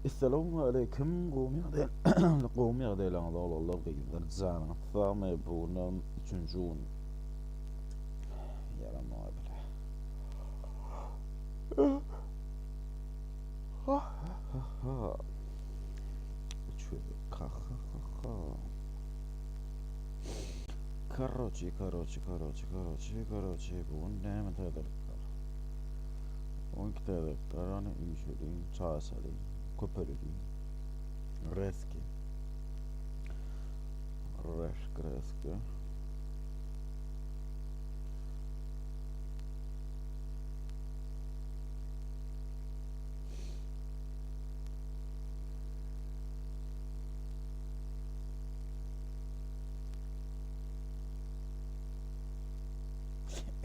Assalamu alaikum قومي ديال الله بيقدر تزعنا ثامي بونا تنجون يا لما قبل كروتشي بونا متذكر وانك تذكر انا ايشورين تاسالي كوبرلي ريسكي ريسكي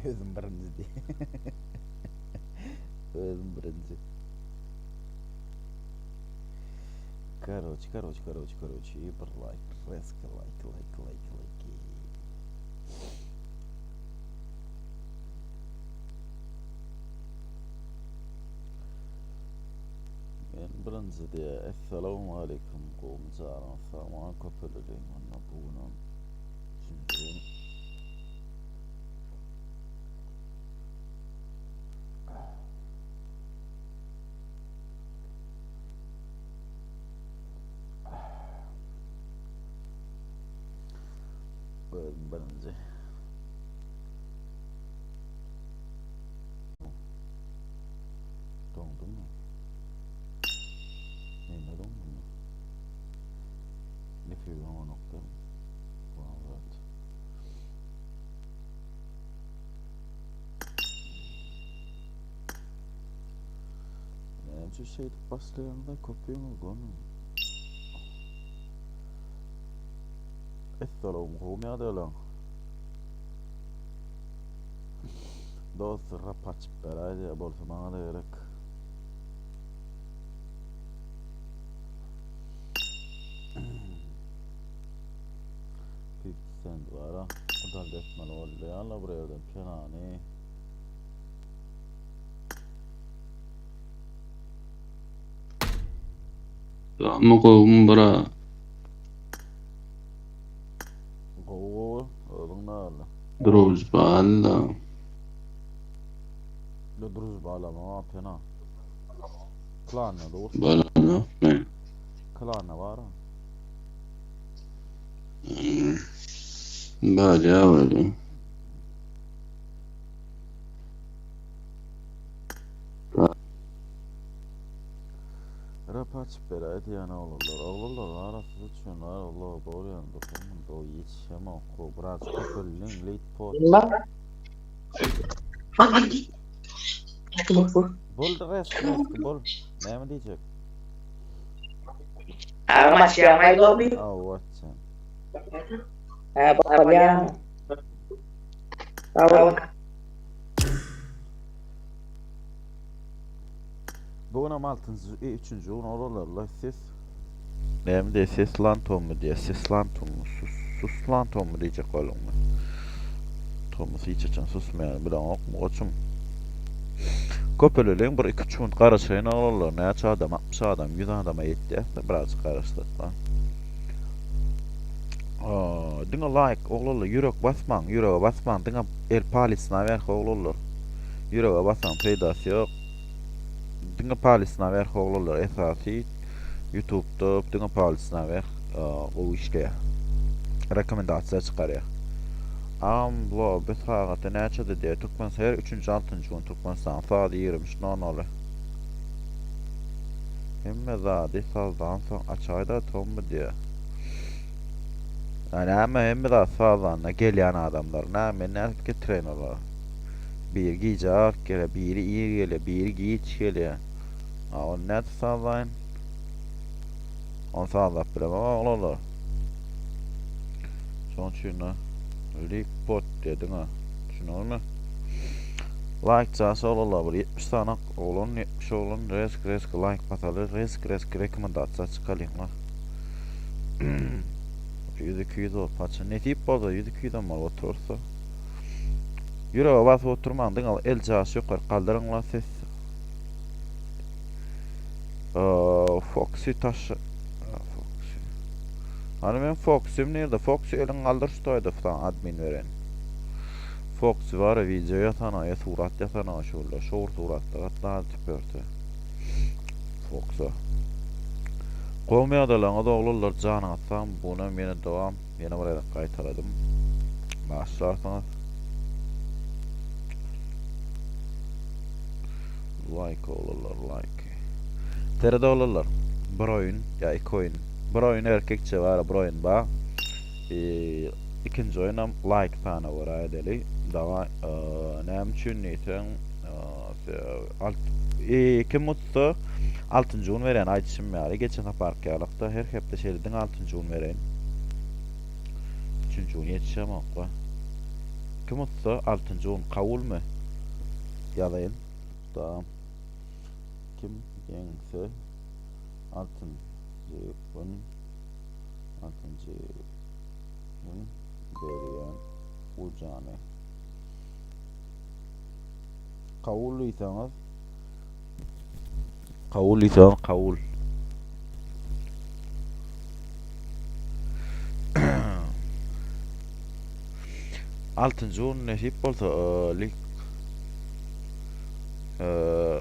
özüm birinci diye. Özüm birinci. Короче, и бір лайк, резко лайк. Men birinci diye, Esselamu Aleyküm qoğumcaran, saman köpülülüğün anna buğunun çünkü birinci. Dondun mu? Neyine dondun mu? Ne filan o nokta mı? Evet. Önce şeydi başlayanında kopya mı konu? Esselamu qo'ymayadi lan. Do'stlar açıp beraydi bo'lsa bana da gerek. Sen var ha. Udal desman oldu. Alla buraya da penani. Ama qo'yim bura. Druž balla. Druž balla ma pena. Klanna dost. Balla ne? Klanna var. Balla öyle. Rapaç beraydi yani oğullar arası düşünler Allah doğru yanında bunun da yetişeme oku biraz köpülün late pot. Bol resk bol. Ne mi diyecek? Mas yang lain lobby. What sen? Pokoknya tahu. Bugün altıncı, üçüncü oralarla ses. Hem de ses lanton mu diye, ses lanton mu, sus lanton mu diyecek oğlum mu? Thomas hiç açan susmayalım, bir an okmu koçum. Köpülülüğün bir iki çuğun karışayın oralar, ne aç adam, 60 adam, 100 adama yetti, birazcık karıştık lan. Dina like oğlum yürek basman dina el palisine ver oğlum yürek basan faydası yok dina palisine ver oğlum esası YouTube'da dina palisine ver o işte rekomendasyon çıkarıyor bu bir saate ne açadı diye Türkmen her 3. 6. gün Türkmenistan saat 20 ne olur hem zaten sazdan son açayda tombu diye yani hem de sağlarına gelen adamlar ne getiriyorlar. Bir giyecek gele, biri iyi gele, biri giyiç gele. O net sağlayın. On sağlar bile ama olur. Son şunu lik pot dedin ha. Şunu mu? Like jasa olallar bir 70 tane oğlan 70 oğlan resk like batalı resk rekomendatsiya çıkalyňlar. 100-200 ol paça ne tip bolsa 100-200 mal otursa. Ýürege basyp oturmandyň al el jasy ýokary kaldyryňlar ses. Foxy taşı. Foxy. Hani men Foxy'm nerede? Foxy elin kaldırıştaydı falan admin veren. Foxy var ya video yatana ya surat yatana şöyle şor suratta hatta tüpörtü. Foxy. Golmaýadalar da oglanlar jany atsam buna meni dowam ýene bir ýere gaýtaradım. Başlarsaňyz like oglanlar like. Terede oglanlar bir oyun ya iki oyun. Bir oyun erkekçe var bir oyun ba. İkinci oyunam like tane var adeli. Daha näme üçin näten kim mutlu 6-njy gün beren aýdyşym ýaly geçen aparkalykda her hepde şerdiň 6-njy gün beren 3-nji gün ýetişem okwa kim mutlu 6-njy gün kabulmy ýaly tamam kim ýeňse 6-njy gün berýän ujany kabul ýetýäňiz kabul. Altıncı gün nesip bolsa lik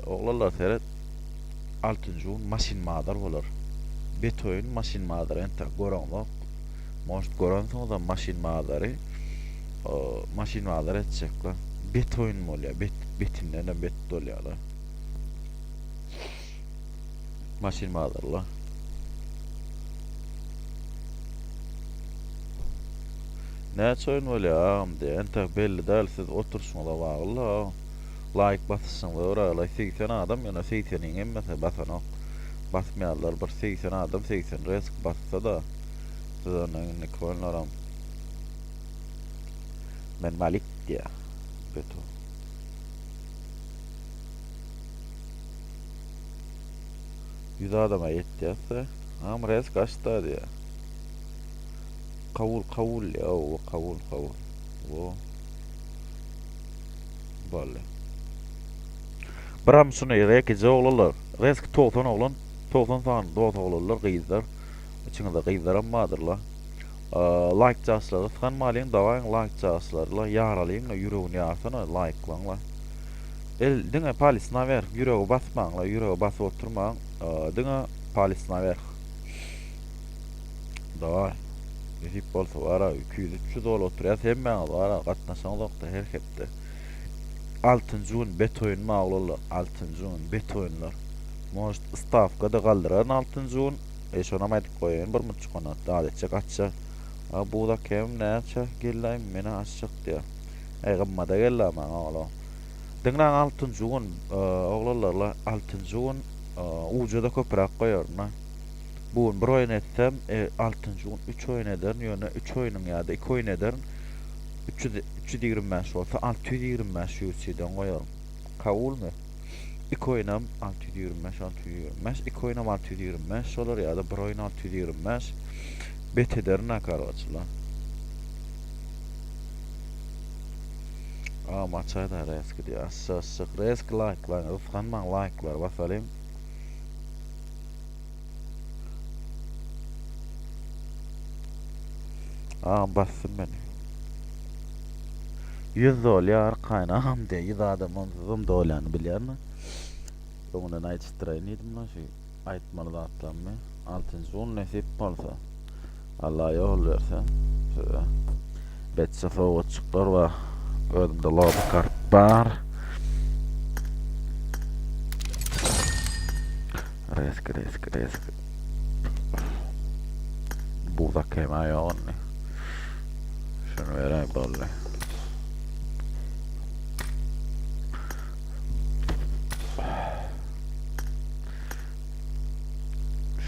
oglanlar seret altıncı gün maşin madar bolar. Betoyun maşin madar ente goranlyk. Most goransoň da maşin madary maşin madar etjekler. Betoyun bolýar, betinden bet dolýarlar. Maşin madarlar. Näçe oyun bolýar de ente belli däl siz oturşmaňda bagly like bassaňlar orala 80 adam ýa-da 80 emmese basana basmaýarlar bir 80 adam 80 resk bassa da siz onuň konularam men malik diýär beto. Yüz adama yettiyse ama reis kaçta diye. Kavul ya o kavul. O. Böyle. Bram şunu reki oğlanlar. Reis toğtan oğlan. Toğtan falan doğat oğlanlar gıyızlar. İçinde gıyızlar ammadırlar. Like jasları sıkan malin davayın like jaslarla yaralayın yüreğini yarsana like'lanlar. El diňe palisna ver, ýüregi basmaňla, ýüregi basy oturmaň, diňe palisna ver. Dawa. Ýetip bolsa wara 200-300 dol oturýar, hemme wara gatnaşanlykda her hepde. 6-njy gün bet oyun maglular, 6-njy gün bet oyunlar. Most stavkada galdyran 6-njy gün eşona maýdyk goýan bir muçuk ona daýatça gatça. Bu da kem näçe gelýär meni açyk diýär. Eýgemmada gelýär maňa ola. Diňden 6-njy gün oglanlarla 6-njy gün ujada köprak goýarna. Bu bir oyun etsem 6-njy gün 3 oyun ederin ýöne 3 oyunyň ýa-da 2 oyun ederin 325 bolsa 625 ýüzden goýarym. Kabulmy? 2 oyunam 625 2 oyunam 625 bolar ýa-da bir oyun 625 bet ederin akarwaçylar. Maçayda resk diýär. Sık resk like'lar, ufganman like'lar basalym. Bassın beni. 100 dolar kaynağım diye 100 adamın zım dolarını bilýärmi? Ondan aýtýaran edim şu aýtmaly zatlarmy. 6-njy gün nesip bolsa. Allah ýol berse. Betçe soğutçuklar var. Önümde lava karp var. Resk. Bu da kema yoğun. Şunu vereyim böyle.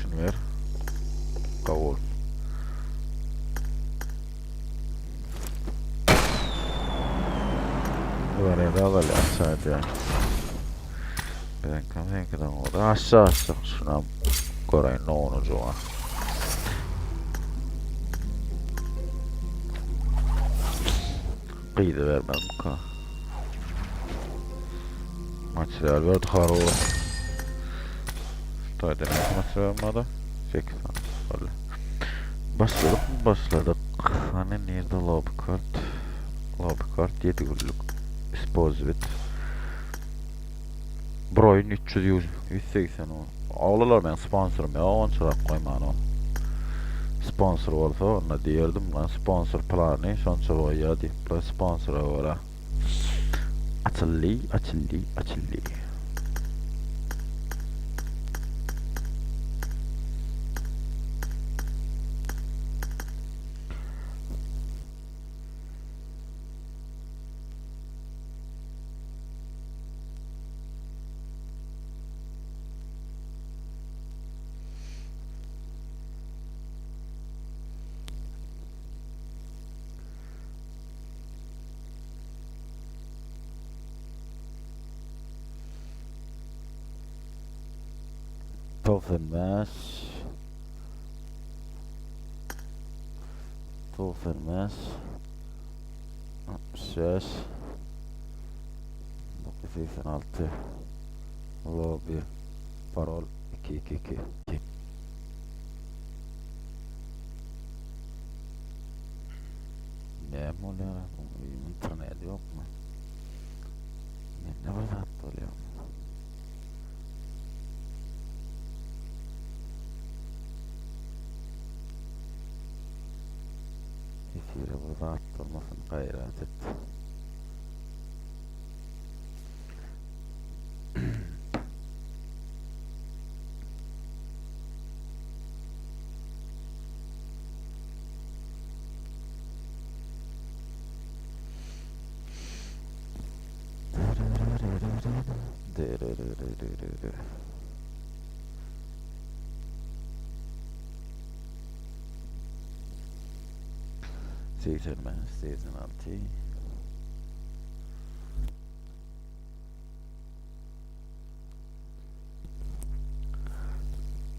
Şunu ver. Kavul. Oraya da alalım aşağıya. Ben kamerayı orada aşağı şuna koyayım ne olacak? Kıydı vermem ka. Materyal verdi haro. Tayden materyal vermedi. 8 öyle. Başladık. Hani nerede lobby kart? Lobby kart 7 günlük. Exposed. Broyun 300 180 o. Ağlılar ben sponsorum ya. Onu çırak koyman o. Sponsor olsa ona diyerdim lan. Sponsor planı. Sonuçta o ya deyip. Sponsor var. Açıllı. Tofenmez. 66 986 lobby parol 222 ne mola internet yok mu? Ne var oluyor? Efire burada attırmasın gayret et. Season 6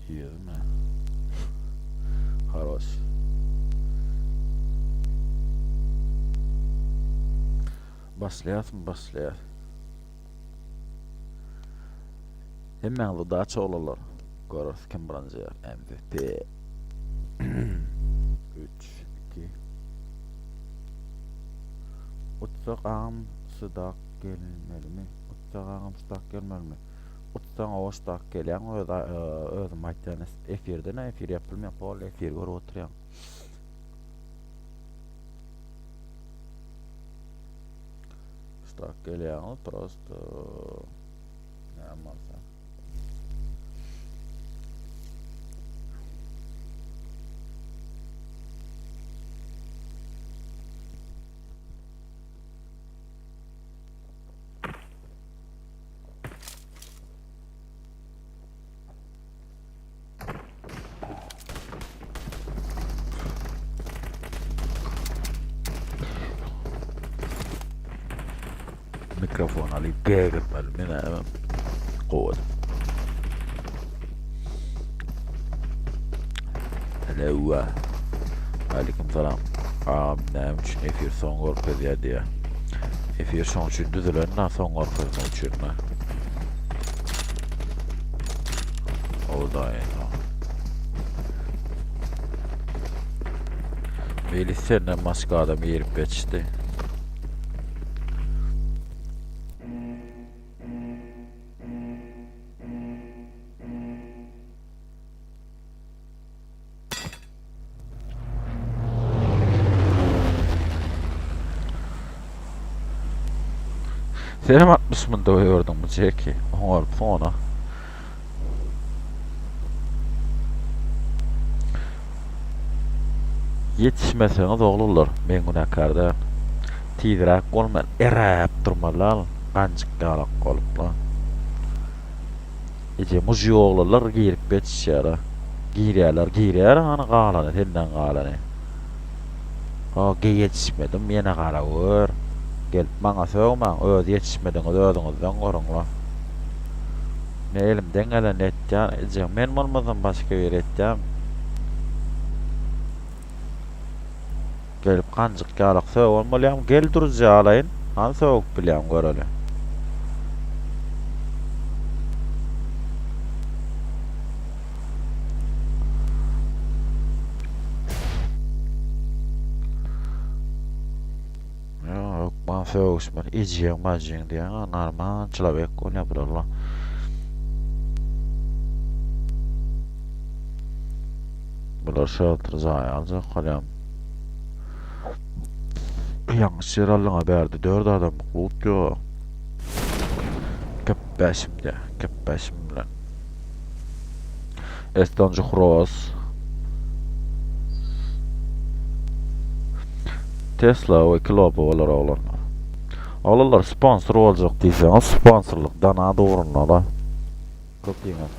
20 Хорош. Başlayar. Hemen bu daha çoğulurlar. Görürüz kim bronzer MVP. 3 2 Utsağım sıdak gelmeli mi? Utsağım sıdak gelmeli mi? Utsağım o sıdak gelen özüm ayttanız efirde ne efir yapılmıyor. Pol efir görü oturuyor. Sıdak gelen просто ne yapmazsa. Mikrofon alıp gıgıtmalı ne hemen kovadım. Hello. Aleyküm selam. Ne için efir son korku diye. Efir son için düzülen son korku için mi? O da yani. Melis senden başka adam yerip geçti. Selam 60 mı dövüyordun bu Jack'i? Onu sonra. Yetişmeseniz olurlar. Ben günahkardan. Tiydirak olmayan erap durmalar. Kancık kalak kalıplar. İşte muji oğullar giyirip geçişler. Giyirler hani kalanı, tenden kalanı. O yetişmedim yine kalavur. Gelip bana sövmeň, öz ýetişmediňiz özüňizden gorunla. Ne elimden gelen etdim, edeceğim. Men bolmasam başka bir etdim. Gelip kancık ýalyk söw bolmalıyam, gel duruz ýalayyn. Han sowuk bilýän göreli. Yok, ben sowuşman, ejýän majyň diýen, normal çylabek bolýar burallar. Bular şaltyr zaý aljak galyam. Ýangy yer alýan berdi, 4 adam kut ýok. Köppäşimde, köppäşim bilen. Estonji Cross. Tesla we Klopo bolar oglar. Oglarlar sponsor boljak diýsen, sponsorluk dana dogrunlar. Köp diýmez.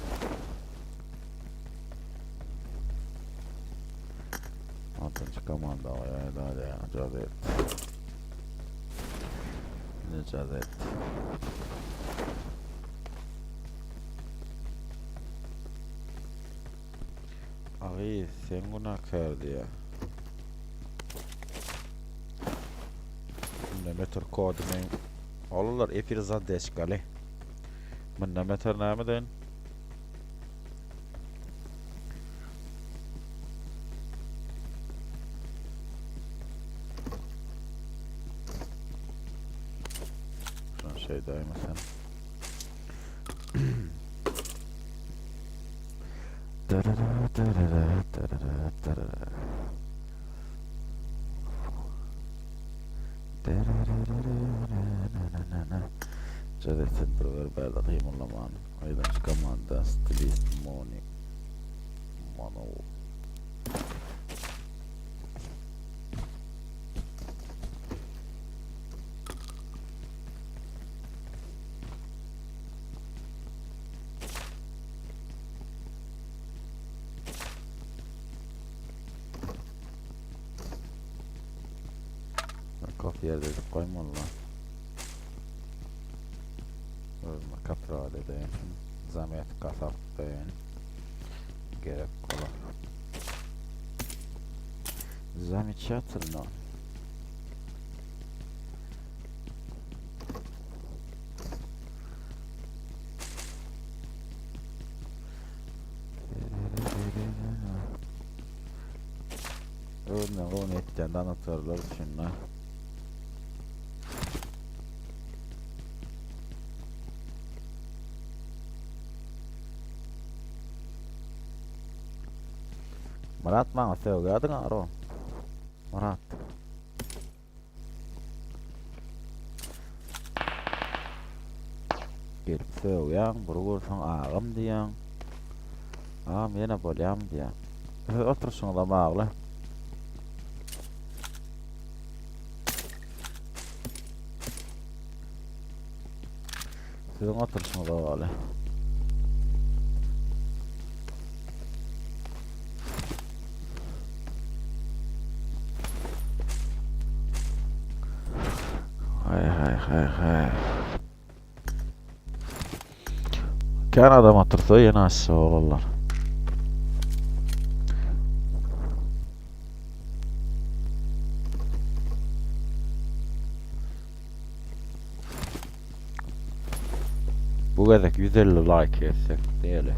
Altıncı komanda Cazet. Ne Cazet? Abi sen günahkar diye. Ne meter kodu men. Olalar efir zadeşkali. Men ne meter nämeden? Şey daima sen. Cazet Center ver berda kıyımlaman. Aydan komanda stilist Moni. Mano. Kaf yerde edip koymalı lan. Özüme katrağı dedeyin. Zamiyet kasap deyin. Gerek kola. Замечательно. Öğrenen onu etten anahtarlar şunlar. Murat bana sevgadın aro. Murat. Gelip sevgan, burgursan ağam diýen. Ağam ýene bolýam diýen. Oturşuň da bagly. Sizin oturşuň da bagly. Hay. Kan adam otursa yine aşağı olurlar. Bu kadar 150 like etsek diyelim.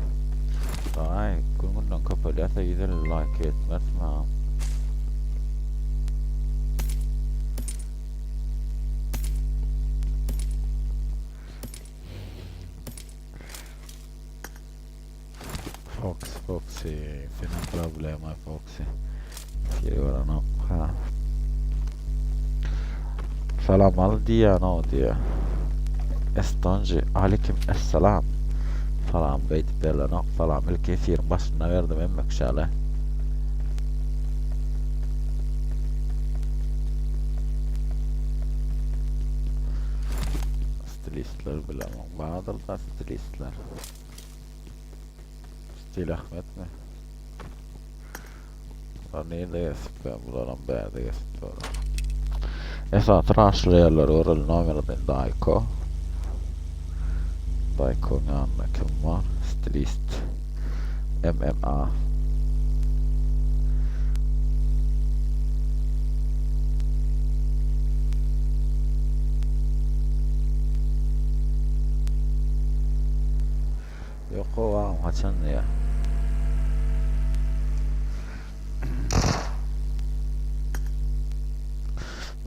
Ay, gününden kapalıysa 150 like etmez mi? Foxy, sin problema Foxy. Si ora no. Ha. Salam al diye no diye. Estonji aleyküm esselam. Salam beyt bella no. Salam el kesirin başına verdim emmek şale. Stilistler bilemem. Bahadır da stilistler. Stil Ahmet mi? Bunlar neyle yazıp ben bularım berde yazıp Esas rushlayarlar öğrelin omeradın Dayko. Dayko'nun yanında kim var? Stilist. MMA. Yok o var kaçan ya.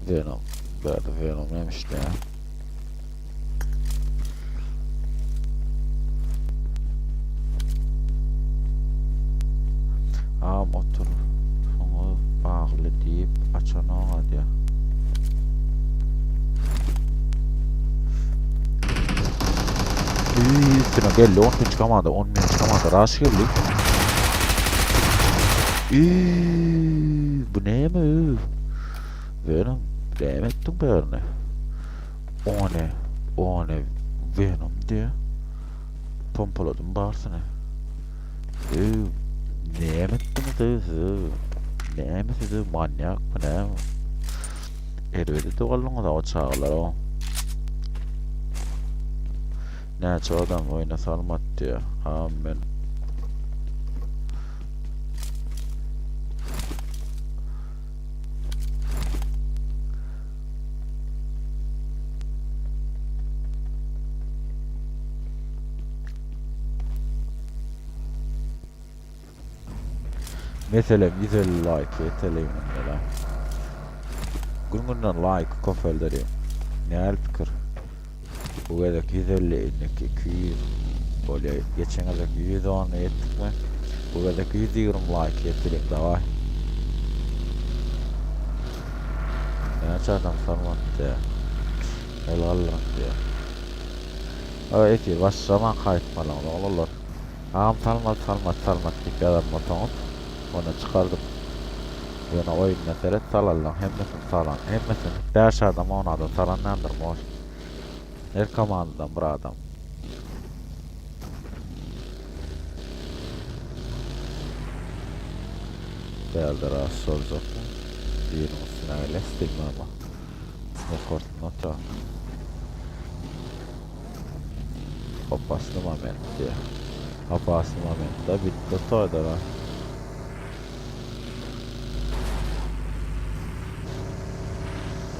Venom. Böyle Venom neymiş ya? Motor. Şunu bağlı deyip açan ağa diye. Üstüne geldi 10 bin çıkamadı 10 bin çıkamadı raş geldi. Bu ne mi? Venom demettim berne. O ne Venom diye. Pompaladım bağırsana. Ne yemettiniz ne yemesiz manyak mı ne? Elbette doğallığına da o çağırlar o. Ne çoğadan oyuna salmat diyor. Amen. Mesela 150 like yeteleyim onlara. Gününden like kofelderim. Ne el fikir. Bu kadar 150 inlik 200 böyle geçen kadar 110 ettik mi? Bu kadar 120 like yeteleyim daha. Ne açardan sarmak diye. Helallah diye. Evet baş zaman kayıtmalan olurlar. Ağam salmat bir adam motor. Onu çıkardım. Yani oyun mesele salalım. Hemmesin salan. Hemmesin. Ders adam ona da salan nedir boş. Her komandadan bir adam. Değerli rahatsız olacak mı? Diyelim üstüne öyle stigma ama. Rekord nota. Opaslı moment diye. Opaslı moment da bitti. Toyda var.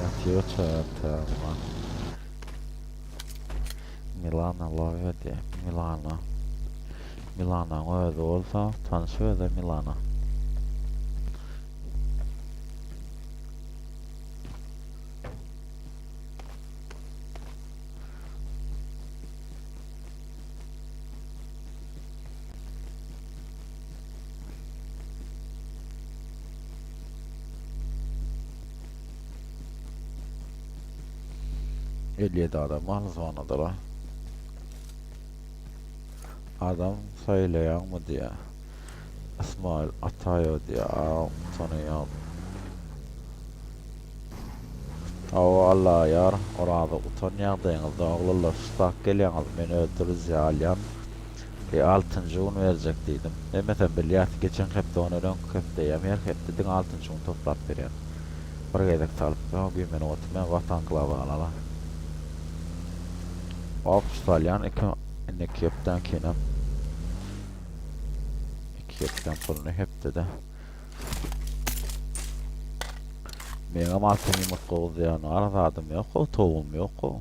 Yatıyor çağırtama. Milana love diye. Milana öyle olsa tanışıyor da Milana. Elliye adam Alzona'da la. Adam söyleyen mı diye. İsmail Atayo diye tanıyan. O Allah yar orada utanıyordunuz da oğullar şutak geliyorsunuz beni öldürürüz ya alyan. 6. un verecek dedim. Mesela bilyat geçen hafta onu ön hafta yemeyer hafta din 6. un toplat veriyor. Buraya gedek salıp o gün beni oturmaya vatan kılava alala. Avustralyan iki yaptan kenem. İki yaptan pulunu hepte de. Benim altın yumurta oldu yani aradım yok o tohum yok o.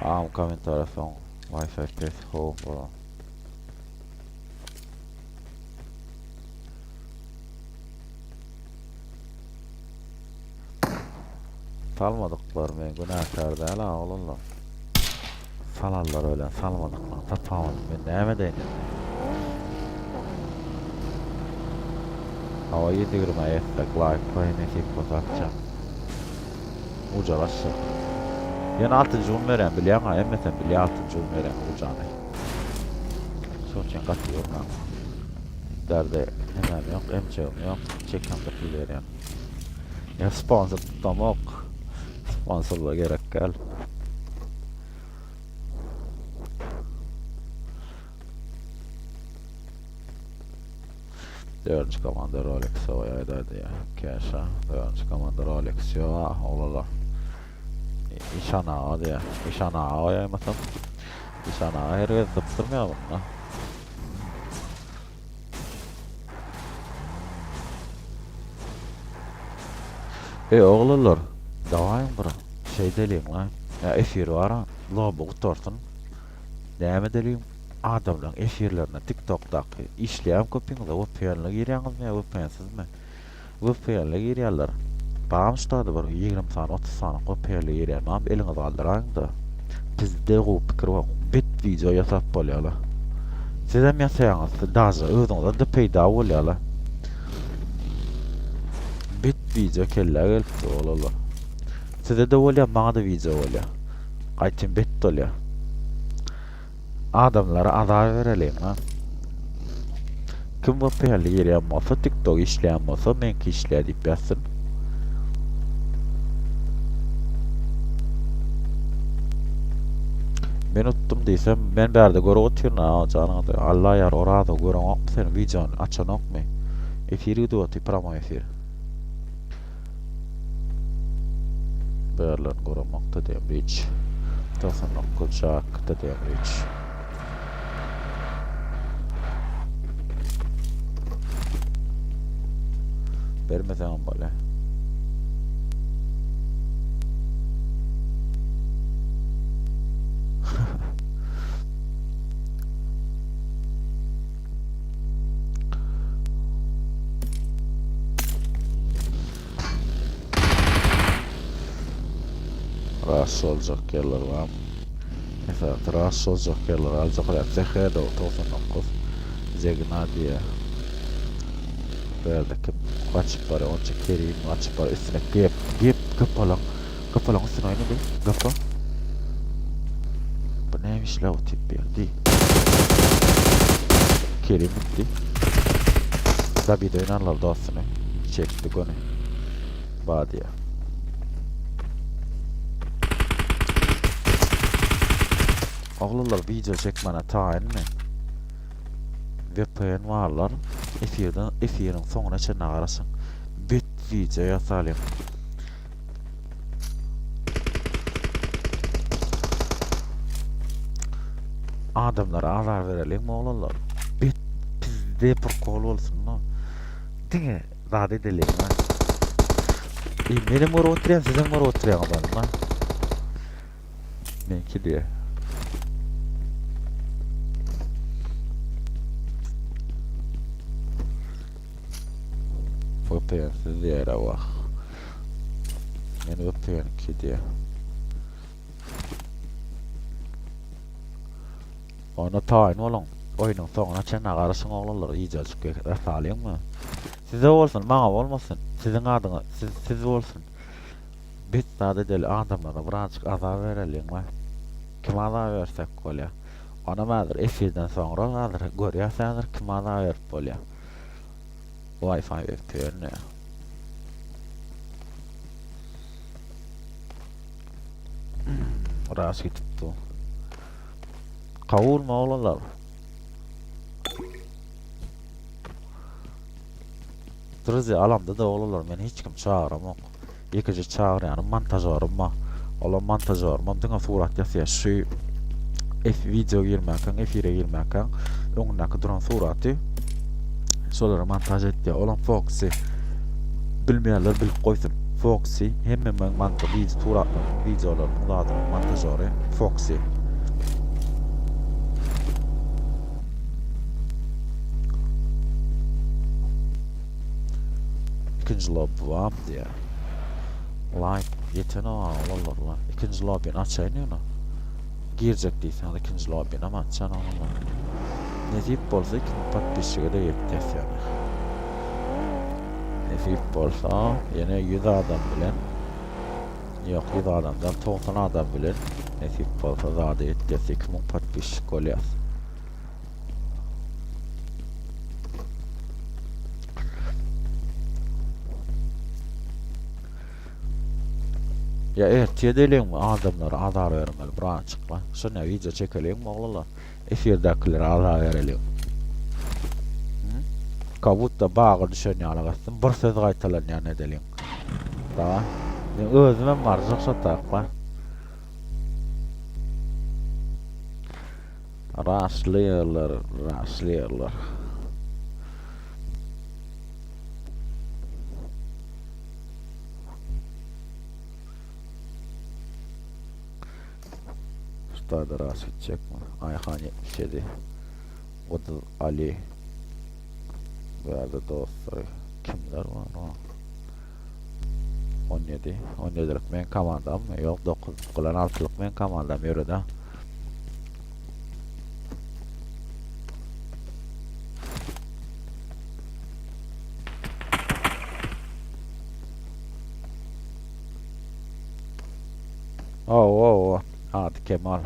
I'm coming to the phone. Wi-Fi test home bro. Salmadıklar ben günahkar değil ha oğlum. Salarlar öyle salmadıklar. Tapamadım ben neyime değindim. Hava 7 grama efek like koyun ekip kozakacağım. Ucalaşacak. Yani 6. un veren biliyor ama emmeten biliyor 6. un veren ucağını. Sonuçta katıyor lan. Derde hemen yok, emçeğim yok. Çeken kapı veriyorum. Ya sponsor tutamak. Sponsorluğa gerek gel. Dördüncü komanda Rolex oyaydı ya. Keşa. Dördüncü komanda Rolex yo olalar. İşan ağa diye. İşan ağa oyaymasın. İşan ağa her vez zıptırmıyor bununla. Oğullar. Davayın bura. Şey deliyim lan. Ya efir var ha. Lobu utorsun. Näme deliyim? Adamların efirlerine TikTok'daki işleyen köpüňize VPN'le girýäňizmi ýa VPN'sizmi? VPN'le girýärler. Bağımstadı var 20 saniye 30 saniye VPN'le girýär. Mam eliňizi galdyraňda. Bizde o pikir var. Bit video ýasap bolýarlar. Siz hem ýasaýaňyz, dazy özüňizde de peýda bolýarlar. Bit video kelle gelipdi oğlanlar. Size de bolýar, maňa da video bolýar. Gaýtyn bit bolýar. Adamlara azar verelim ha. Kim VPN'le girýän bolsa, TikTok işleýän bolsa, menki işleýär diýip ýatsyn. Men uttum diýsem, men bärde görüp oturna, janyňyzy Allah ýar orada görüňok sen videonu açanokmy? Efiri döwti promo efir. Berlin görüňokda diýip hiç. Tosanok gojak da diýip hiç. Bermeseň bolýar. Rahatsız olacak yerler var. Mesela rahatsız olacak yerler alacaklar. Zehrede o Tosanok Zegna diye. Böyle kim kaçıp var, onca Kerim kaçıp var, üstüne gep kapalan üstüne oynadı, kapa. Bu neymiş la o tip bir, Kerim gitti. Tabi de oynarlar dostunu, çektik onu, Badiye. Oğlular video çekmene tayin mi? VPN varlar. Efirin sonuna çene arasın. Bit video yasalım. Adamlara azar verelim oğlanlar. Bit bizde prokol olsun no. Dine zade edelim ha. Benim var oturuyan sizin var oturuyan adam ha. Benki diye. VPN'siz yere bak. Yani VPN ki diye. Onu tayin olun. Oyunun sonuna çene karışın oğlanlar iyice açık sağlayın mı? Size olsun, bana olmasın. Sizin adına, siz olsun. Biz sadece deli adamlara birazcık azar verelim mi? Kim azar versek kolya? Ona mağdur efirden sonra azar görüyorsanız kim azar verip bolya? Wi-Fi VPN ne? Rahatsız tuttu. Kavurma oğlanlar. Dırızı alamda da oğlanlar, beni hiç kim çağıramok. Yekece çağır yani montajörüm Ola montajörüm dina surat ýasýar şu video girmäken, efire girmäken öňündäki duran suraty şolary montaj etdi. Olan Foxy bilmeýärler bilip goýsun. Foxy hemme men montaj suratlar, videolar uladyň montajöri Foxy. İkinci lobby var diye. Like yetene oğlanlar. İkinci lobby'ni açayın ya. Girecek değilsen ikinci lobby'ni ama açan oğlanlar. Nezip bolsa ikinci patpişiğe de yetmez yani. Nezip bolsa yine 100 adam bilen. Yok 100 adamdan 90 adam bilen. Nezip bolsa zade yetmez 2000 patpişik olyas. Ya ertiyedelim mi adamlara azar vermeli buran çıkma. Şuna video çekelim mi oğlanlar? Efirdekileri azar verelim. Kabutta bağı düşen ýalagatsyn bir söz gaýtalanýan edeliň. Da. Özüme marjak şatak bar. Raşlıyorlar. Şurada rast gidecek mi? Ayhan 77. O da Ali. Burada dostları. Kimler var o? 17. 17'lik men komandam. Yok 9 kılan 6'lık men komandam yürü da. Oh. Hadi Kemal.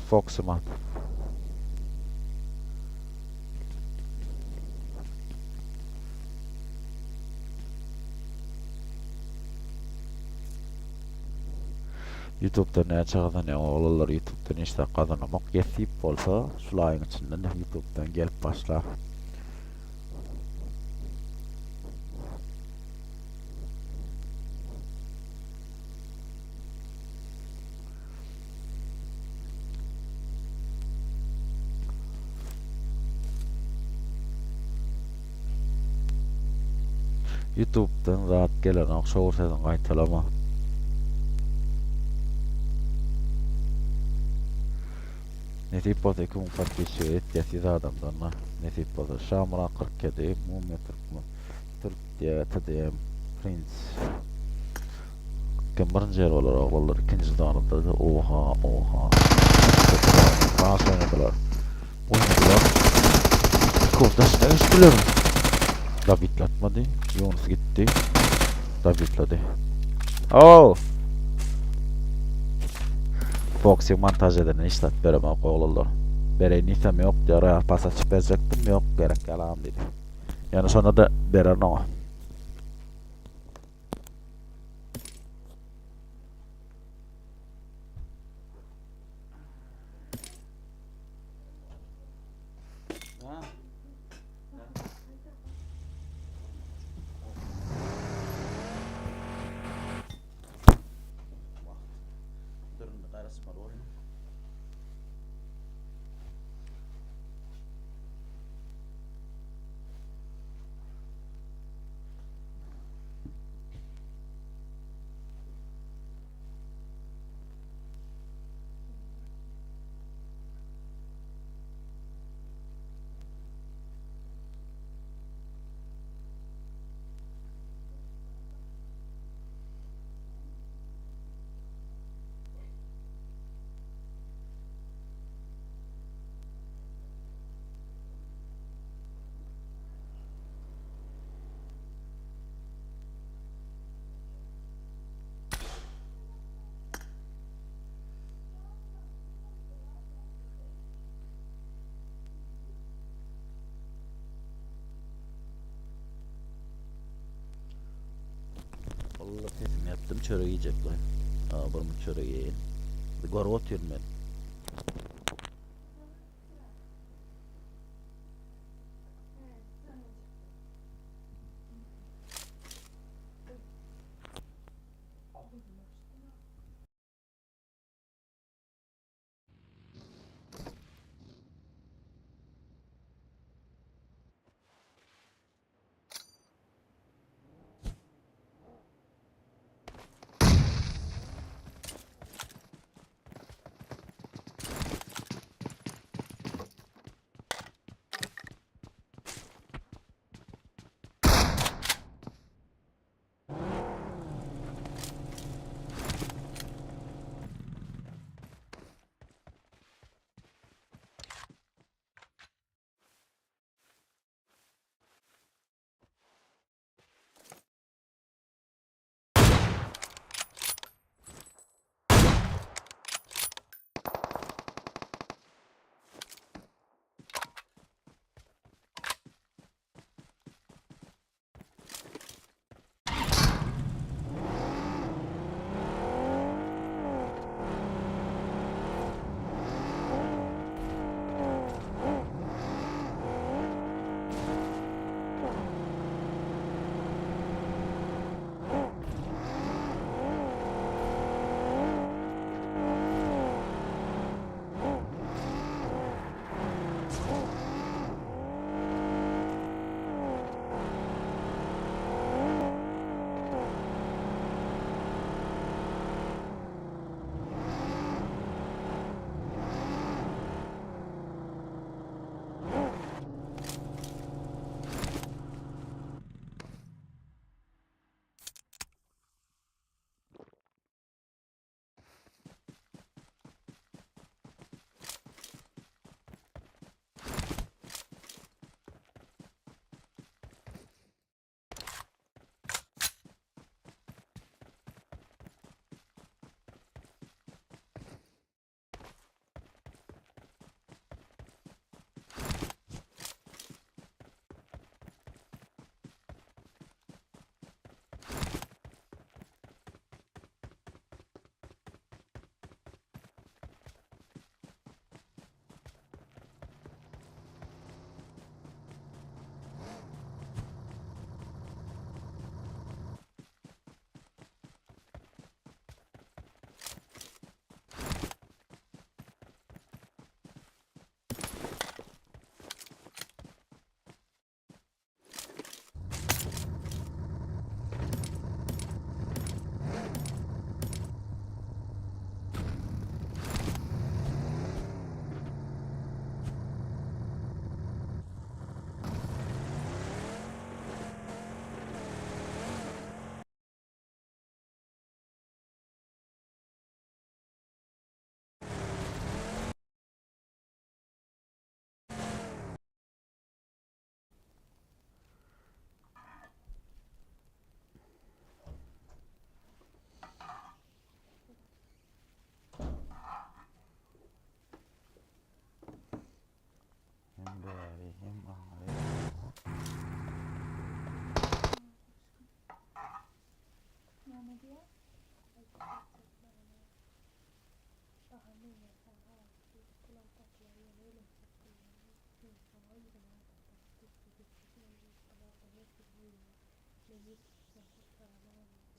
Foxman. YouTube'da ne çağdan oğullar YouTube'dan işte kazanamak yetip olsa şulayın içinden YouTube'dan gelip başlar. YouTube'dan rahat gelen akşam sezon kayıtlama. Nesip olsa 2 подписчик etgesiz adamdan nesip olsa Şamra 47 Muhammed Türkiye TDM Prince kim birinci yer olarak olur ikinci danıda da oha Fransız oynadılar Kovdaş ne üstüler da bitlatmadı Yunus gitti da bitladı Foxy montaj eden işlet bereme oğullar. Bereyin istem yok diye araya pas açıp verecektim yok gerek yalan dedi. Yani sonra da beren o. Allah sesini yaptım çöreği yiyecekler. Buramı çöreği yiyin. Bir garı atıyorum ben. Berihim ağrı.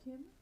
Kim?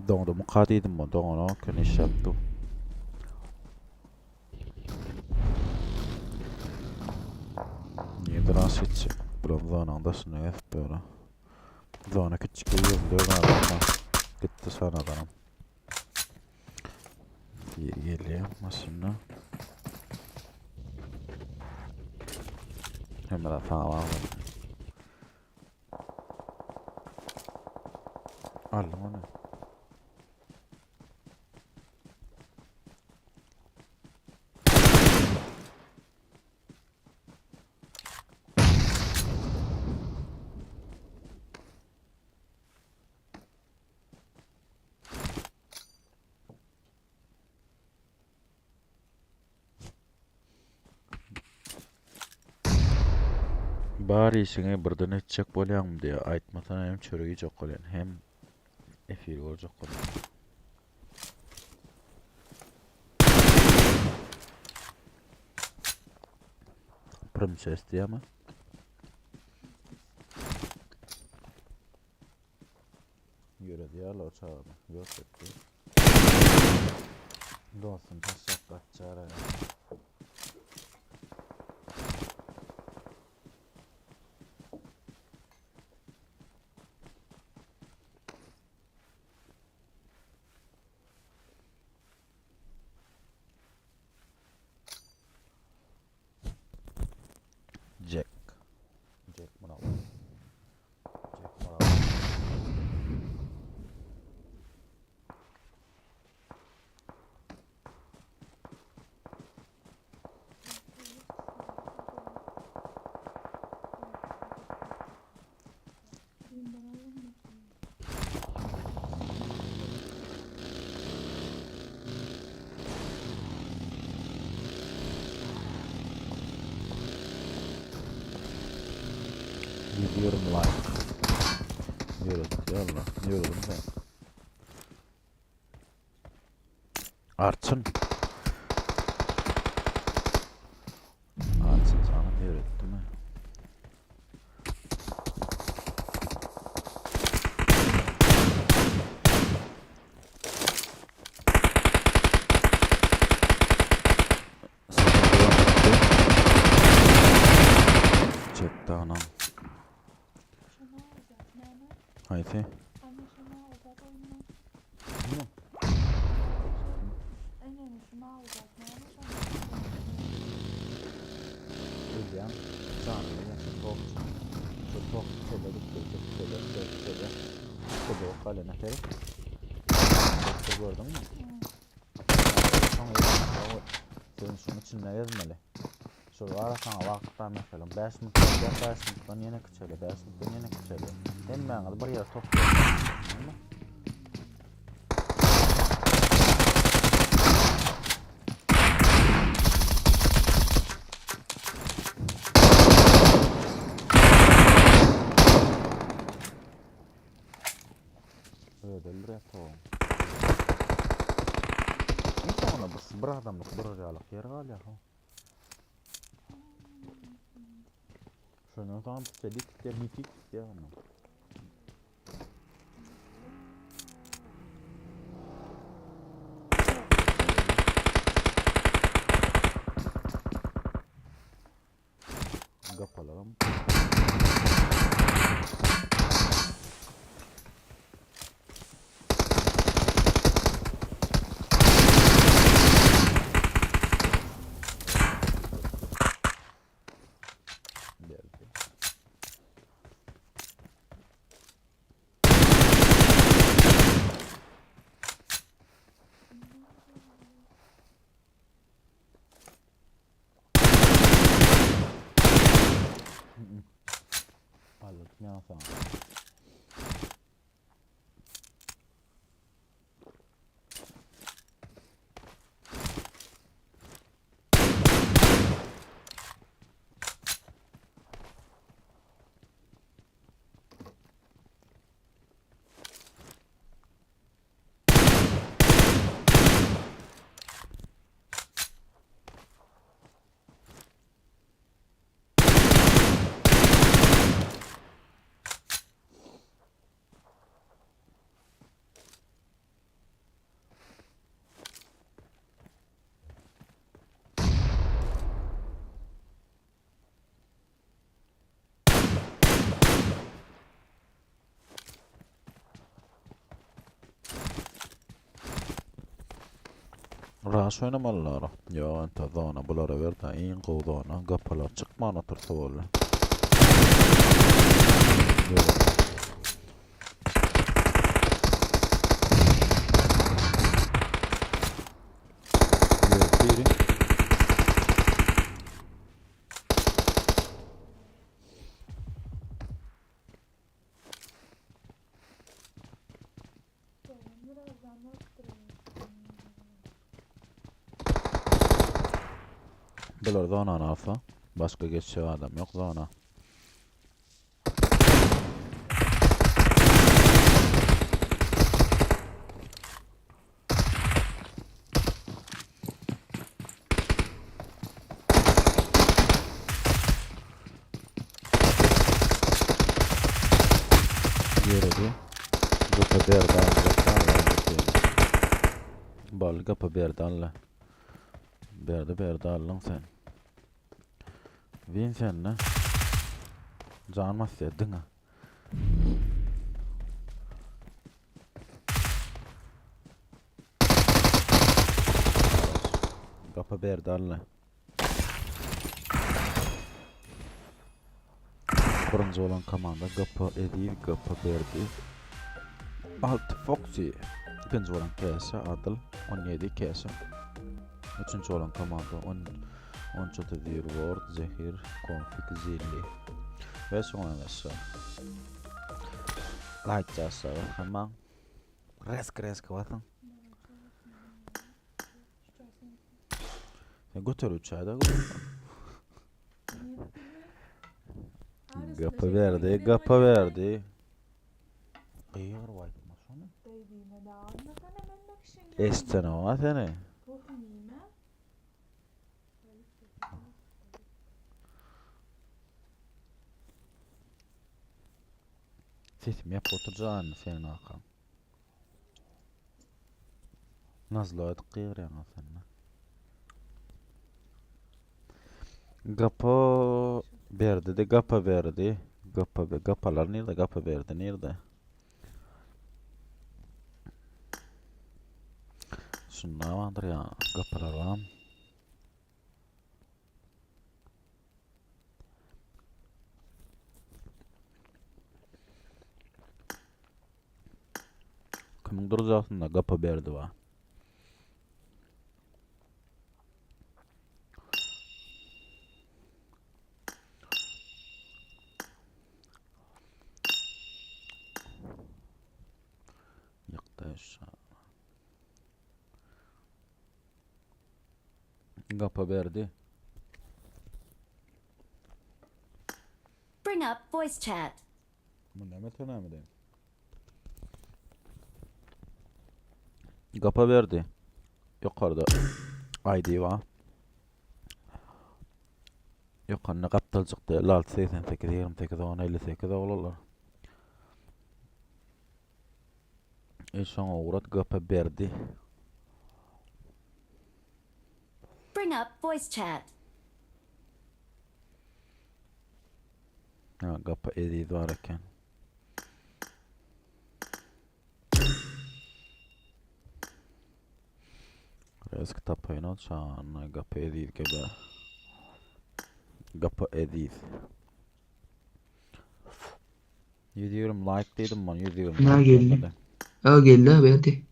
Doğru mukaddedim bu doğru köniş yaptım. Niye hiç biraz zananda şunu yapıyorum. Zana küçük yiyorum dört adamlar. Gitti sana adamım. Geliyor maşına. Hemen de tamam. Aldım onu. Bari işine birden etecek bolayam diye aytmasan hem çöreği çok olan hem efiri olacak olan. Prenses diye mi? Yöre diye ala uçağım. Yok etti. Dostum taşak kaçara. Jack. Jack bravo. Jack bravo. Gidiyorum live. Yürüdüm yallah. Yürüdüm ben. Artsın. Artsın canım yürüttü mü? Çekti anam. Haydi. Diyeceğim. Canlı çok çok çok o kalene şey. Çok gördün mü? Senin şunun içinde yazmalı. Şurada arasana vakıttan mesela 5 minuttan yine küçeli 5 minuttan yine küçeli. Hem ben al bir yer topluyorum. Öldür yapalım. İnsan ona bir adamlık bir reallik yer gal ya. Şuna tam istedik de mitik ya onu. Kapalalım. Geldi. Aldık ne yapalım? Raş oynamalılar. Ya ente zona bulara ver da in qowdana gapalar çıkmana tursa bolla. Biri. Bular zonani alsa. Başka geçecek adam yok zona. Yeredi. Gapa berdan bal gapa berdanla. Berdi alın sen. Vin sen ne? Canmaz sedin ha. Gapa berdanla. Birinci olan komanda gapa edil, gapa berdi. Alt Foxy. İkinci olan Kesa, Adıl, 17 Kesa. Üçüncü olan komanda 13 Ward, Zehir, Konfik, Zilli. Ve sonra mesela like jasa hemen resk vatın. Sen götür uçağda Gapa verdi. Kıyır vay masonu. Estene o atene. Sesim yap oturacağını senin arkan. Nazlı adı kıyır yana seninle. Gapa verdi de gapa verdi. Gapalar nerede? Gapa verdi nerede? Şunlar vardır ya. Gapalar var. Kimin duracaksın da gapa verdi var. Yaklaşa. Gapa verdi. Bring up voice chat. Bu ne önemli değil. Gapa verdi. Yukarıda ID var. Yok anne kaptalcık değil. 688, 28, 10, 58 oğlullar. Eşan uğrat gapa berdi. Bring up voice chat. Ha gapa ediydi var eken. Rez kitap oyunu çağına gapa ediydi gibi. Gapa ediydi. Yüzüyorum like dedim ben yüzüyorum. Ne geldi? Ha geldi ha verdi.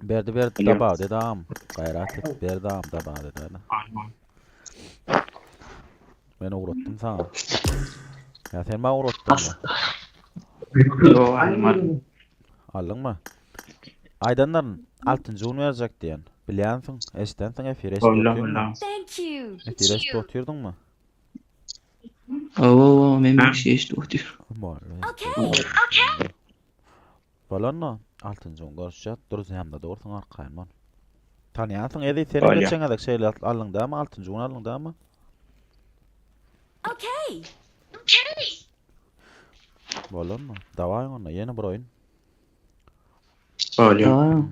Berdi Geliyor. daba dedi ağam. Gayrat et berdi ağam daba dedi. Ben uğrattım sana. Ya sen bana uğrattın mı? Yo, almadım. Aldın mı? Aydanların 6. un verecek diyen. Biliyorsun. Eştensin Efireş'te Öyle otuyordun mu? öyle. Thank you. Efireş'te otuyordun mu? Oo men bir şey işte otur. Okay. Falan mı? 6. un görüşeceğiz. Dur sen de doğrusun arkayım man. Tanıyansın Edi senin Öyle. geçen adak şeyle alın da mı? 6. un alın da mı? Okay. Falan mı? Davayın ona yeni bir oyun. Öyle. Ha.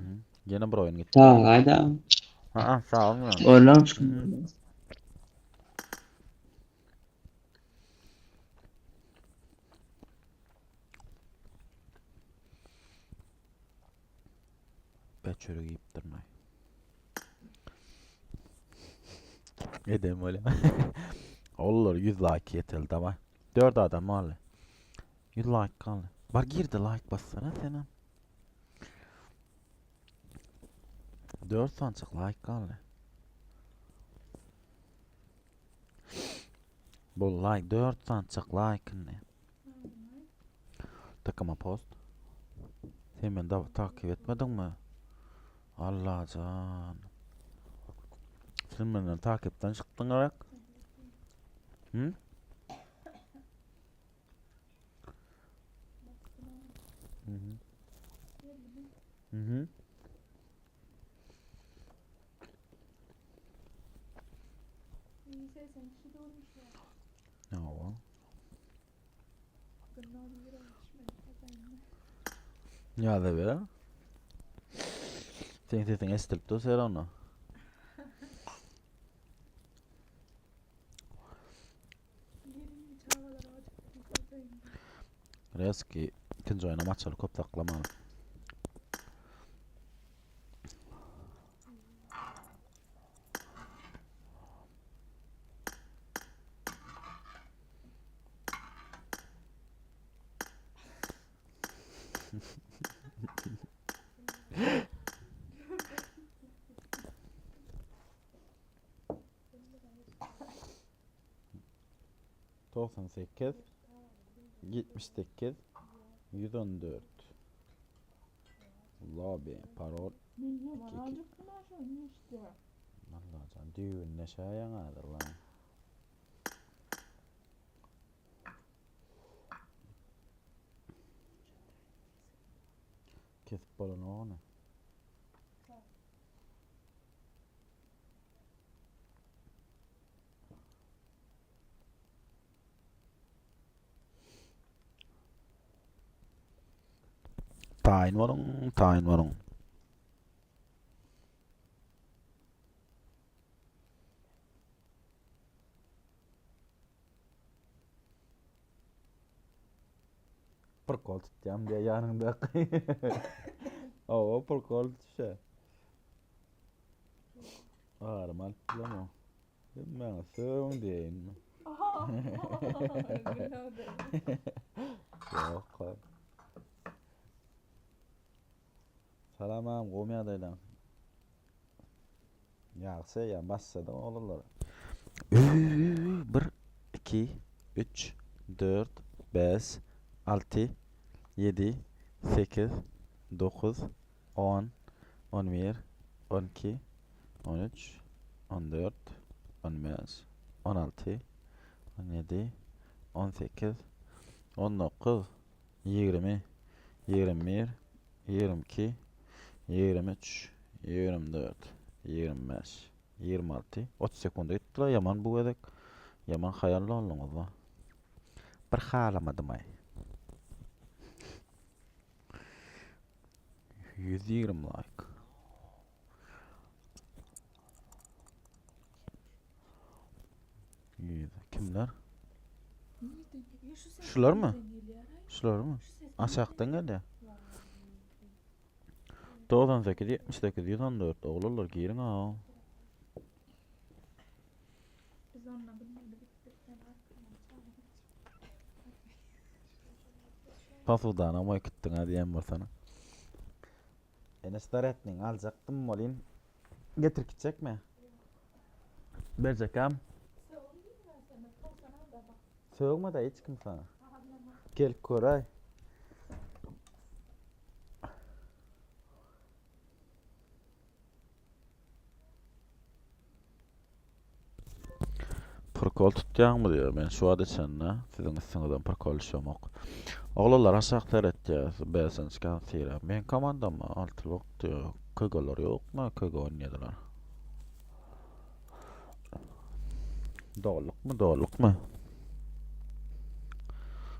Yeni bir oyun gitti. Ha hayda. Ha sağ ol ya. Oğlum. Beçörü giyip durmay. Edem öyle. Olur 100 like yetildi ama. 4 adam var. 100 like kaldı. Var girdi like bassana senin. 4 sancık like kaldı. Bu like 4 sancık like ne? Takıma post. Sen beni daha takip etmedin mi? Allah can. Sen benden takipten çıktın olarak. Hı? Hı hı. Hı hı. Ja. Ja, det vill jag. Tänkte att jag estelp då ser hon. Reski ikinci oyuna maçları kop taklamalı. Doksan sekiz, 78, 114. Lobby, parol. Allah can düğün ne şey yanadır lan. Kesip balonu onu. Tayin varın, tayin varın. Bir kol tutacağım diye yanında. Oo, bir kol tutuşa. Ağrımal tutulama. Ben sığım diyeyim mi? Yok. Salamam, qo'yma deylan. Yaxshi, ya massada olurlar. 1, 2, 3, 4, 5, 6, 7, 8, 9, 10, 11, 12, 13, 14, 15, 16, 17, 18, 19, 20, 21, 22, 23, 24, 25, 26, 30 sekunda gittiler yaman bu edek. Yaman hayalli oldunuz da. Bir halamadım ay. 120 like. Kimler? Şular mı? Şular mı? Aşağıdan geldi. 98 78 114 oğullar girin ha. Pasudan ama gittin ha diyen var sana. Enes ettin alacaktım molin. Getir gidecek mi? Verecek am. Soğuma da hiç kim sana. Gel Koray. Prokol tutacağım diyor. Ben şu adı seninle. Sizin üstünüzden prokol şomak. Oğlanlar aşağılar edeceğiz. Belsen çıkan seyre. Ben komandamı altı vakti yok. Kögolar yok mu? Kögo oynadılar. Doğruluk mu?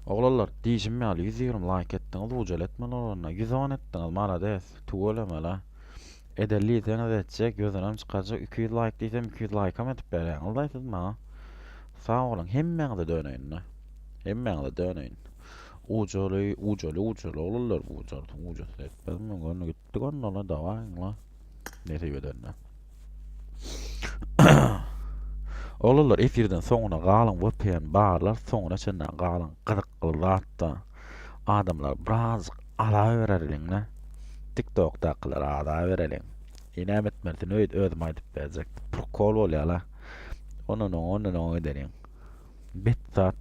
Oğlanlar diyeceğim mi ali 120 like ettiniz. Ucel etmen olanına. 110 ettiniz. Mala des. Tuğuleme la. Ederli izleniz edecek. Gözünem çıkacak. 200 like diysem 200 like ama edip beri. Anlaysız mı? Sağ olun. Hemmenize dönün. Hemmenize dönün. Ucolu oğullar ucolu etmez mi? Gönlü gittik onlarla davayın. Neyse yödenle. Oğullar efirden sonra qalın vöpeyen bağırlar. Sonra çenden qalın qırıqlı hatta. Adamlar birazcık ala verelim. TikTok'dakiler ala verelim. İnem etmezsin özüm aydıp verecek. Prokol oluyor la. Onun edelim. Bit saat.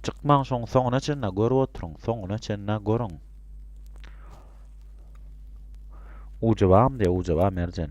Çıkman sonra çenne görüp oturun. Sonra çenne görün. Ucabam diye ucabam Ercan.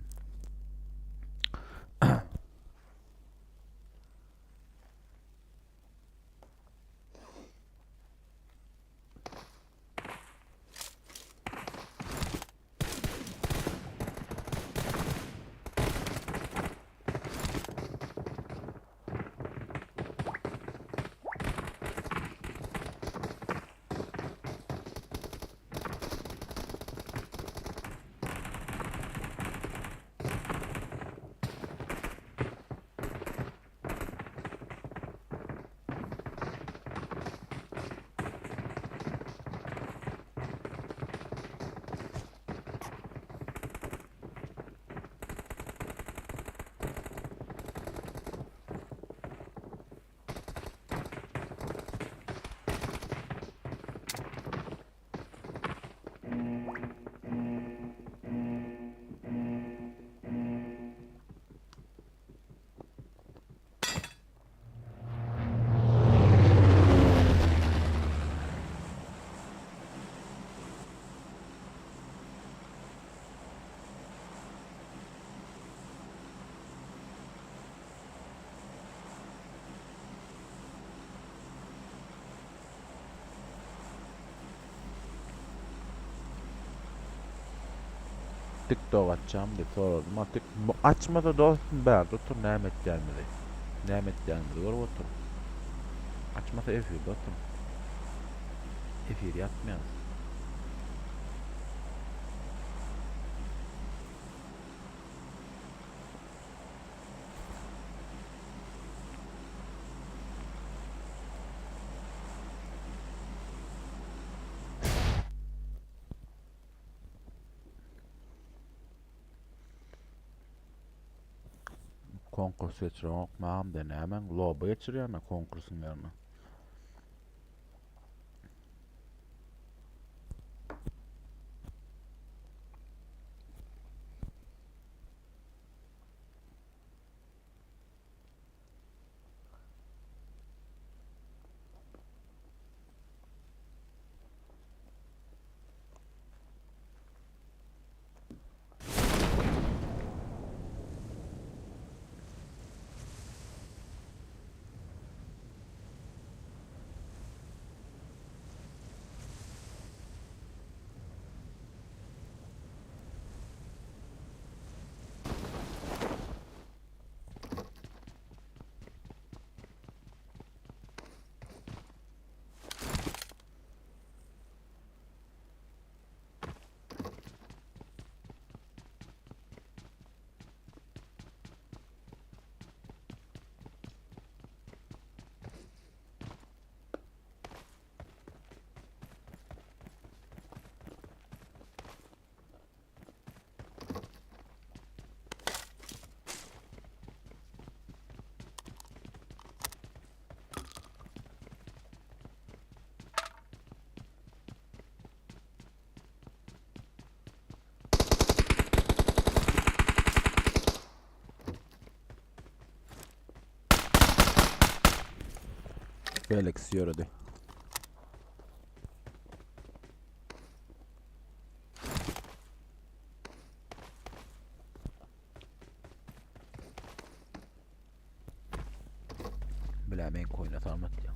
TikTok açacağım diye sorardım. Artık açmada dostum ben otur Mehmet gelmedi. Mehmet gelmedi. Doğru otur. Açmada efir dostum. Efir yatmıyor. Konkurs geçiriyorum. Mağam dene hemen. Loba geçiriyorum ya konkursun yerine. Felix yürüdü. Bilemeyin koyuna tarmat ya.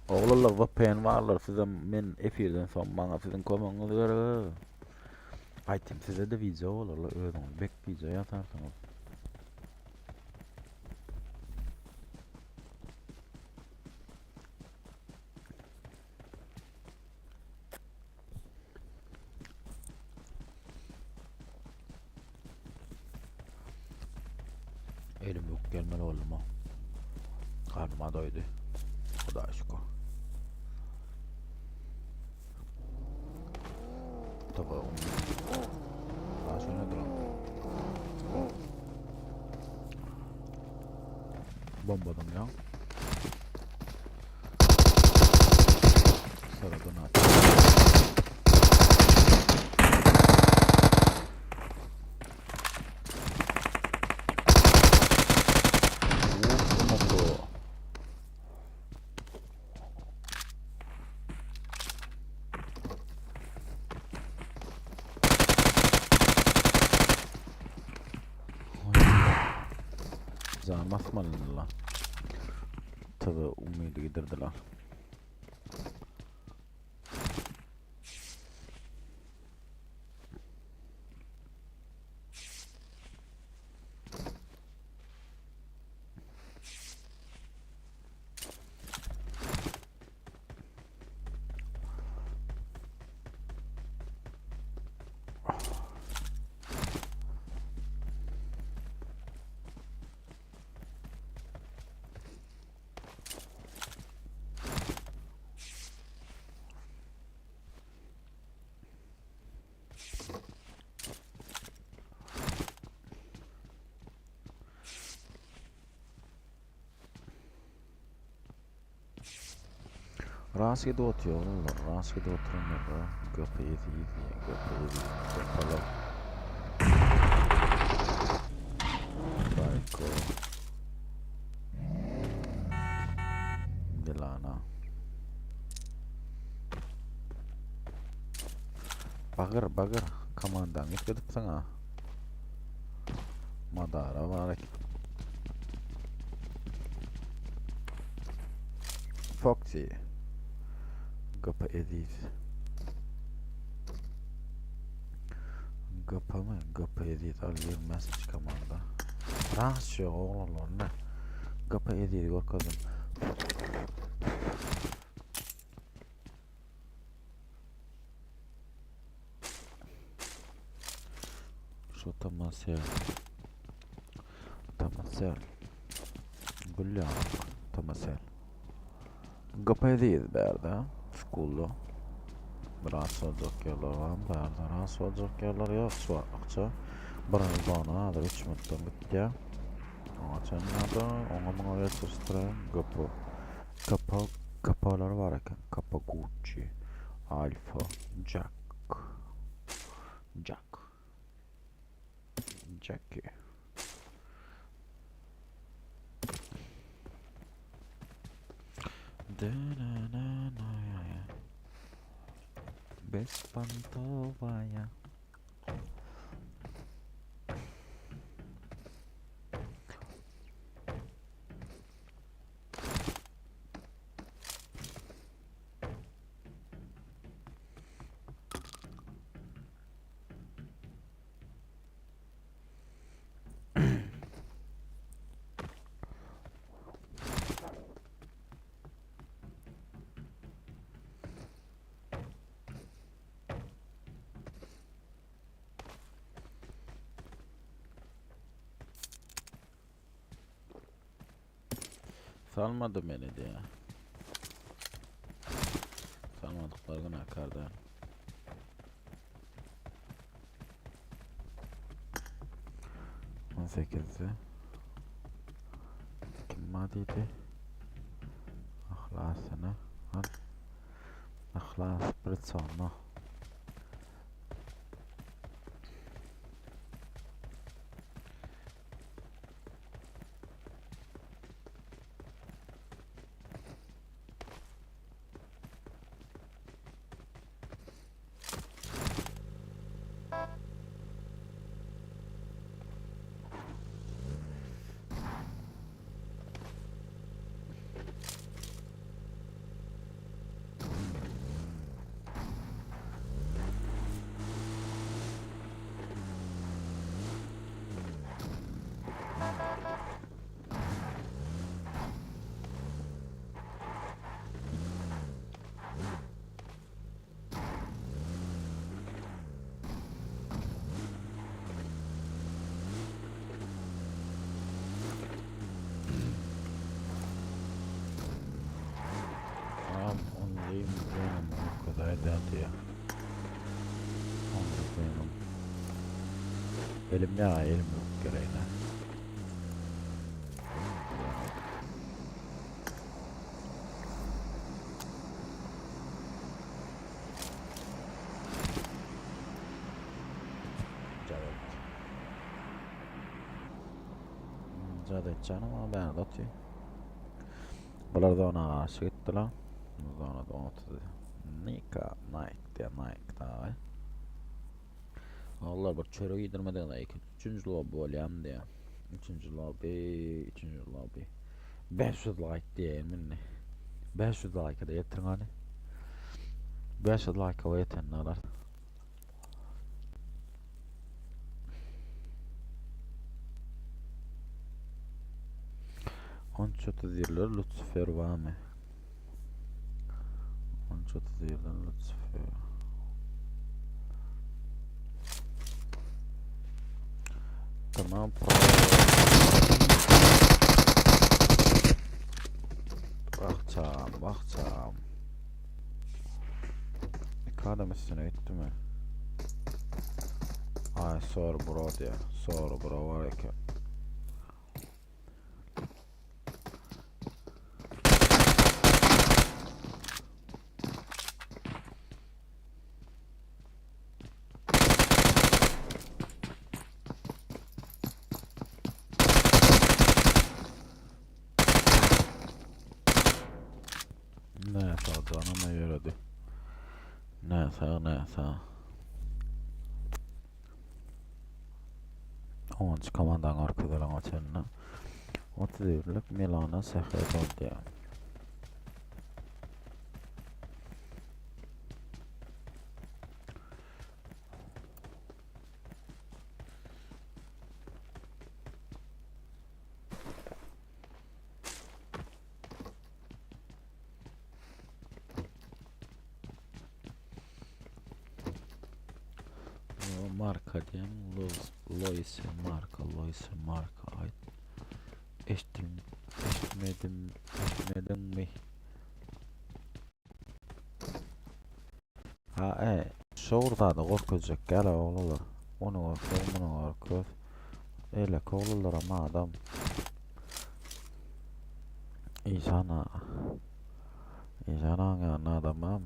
Oğlanlar VPN varlar size men efirden son bana sizin konuğunuzu verir. Aytım size de video olurlar özünüz bek video yatarsanız. Elim yok gelmeli oğlum ha. Karnıma doydu. Xudoga shukr. Tabii. Daha sonra duran. Bombadan ya. Sıradan at. Can basmadılar. Tabii umudu gidirdiler. Rastgele oturuyor oğlum. Rastgele oturanlar. Göpe yedi. Göpalar. Psycho. Delana. Bagır. Komandan gidip sana. Madara var. Foxy. Kapı edit. Kapı mı? Kapı edit alıyor message komanda. Rahatsız yok oğlum ne? Kapı edit korkazım. Şu tamasel. Gülüyor. Tamasel. Kapı edit berdi. Şkullu. Rahatsız olacak yerler var mı? Berdi. Rahatsız olacak yerler yok. Su akça. Birinci dana adı 3 minuttan bitti. Açanlarda ona bana geçirtiren kapalar var eken. Kapa Gucci, Alfa, Jackie. Bezpantowania. Salmadı beni diye. Salmadıklarına akardan. On sekizdi. Kim madiydi? Ahlasını al. Ahlas bir sonra. Elim ya elim yok gereğine. Cadet canım ama ben anlatayım. Bunlar da ona aşık ettiler. Ona da unuttu. Nike diye Nike daha. Allah bak çörek yedirmeden de üçüncü lobi olayım diye. Üçüncü lobi. 500 like diye minni. 500 like da yetirin hani. 500 like o yetenler. Onçotu zirler Lucifer var mı? Onçotu zirler Lucifer. Tamam. Bakacağım. Kadem üstüne gitti mi? Ay sorry bro diye. Sorry bro var ya ki. Ne canıma yaradı. Ne sağ. 10 komandan arkadan açanına 31'lik Milana Sehret oldu ya. Marka diyem Lois marka ait eşitmedim mi? Ha şoğurda da korkacak gel oğlular. Onu korkuz, bunu korkuz. Öyle oğlular ama adam İnşana İnşana adamım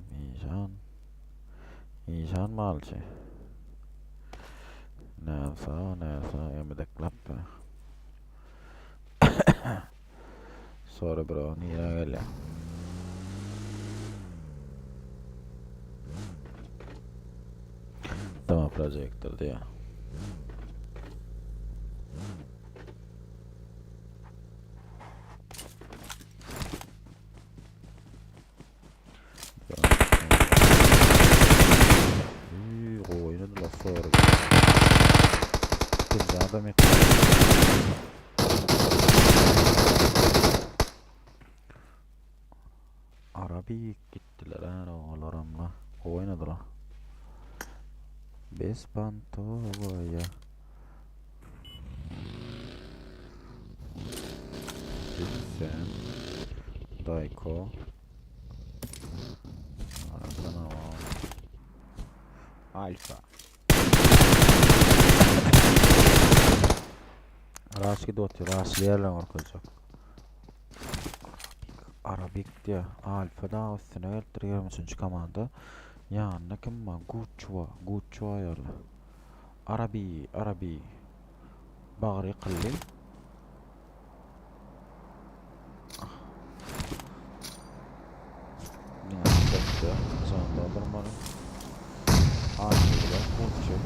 İnşan malcı. Neyse emedeklap be. Sonra bro niye öyle? Tamam projektör diye. Oynadılar sonra. Kız adam et. Arabi gittiler ha oğullarımla. Oynadılar. Bespantoya. Sen Dayko Arasana var Alfa Raşki doti Raşki yerle orkacak Arabik diye Alfa da üstüne geltiriyor musun komanda yanına kim var Guçva yerle Arabi Bağrı kıllı Neyse Zanda alırım Alfa Guçva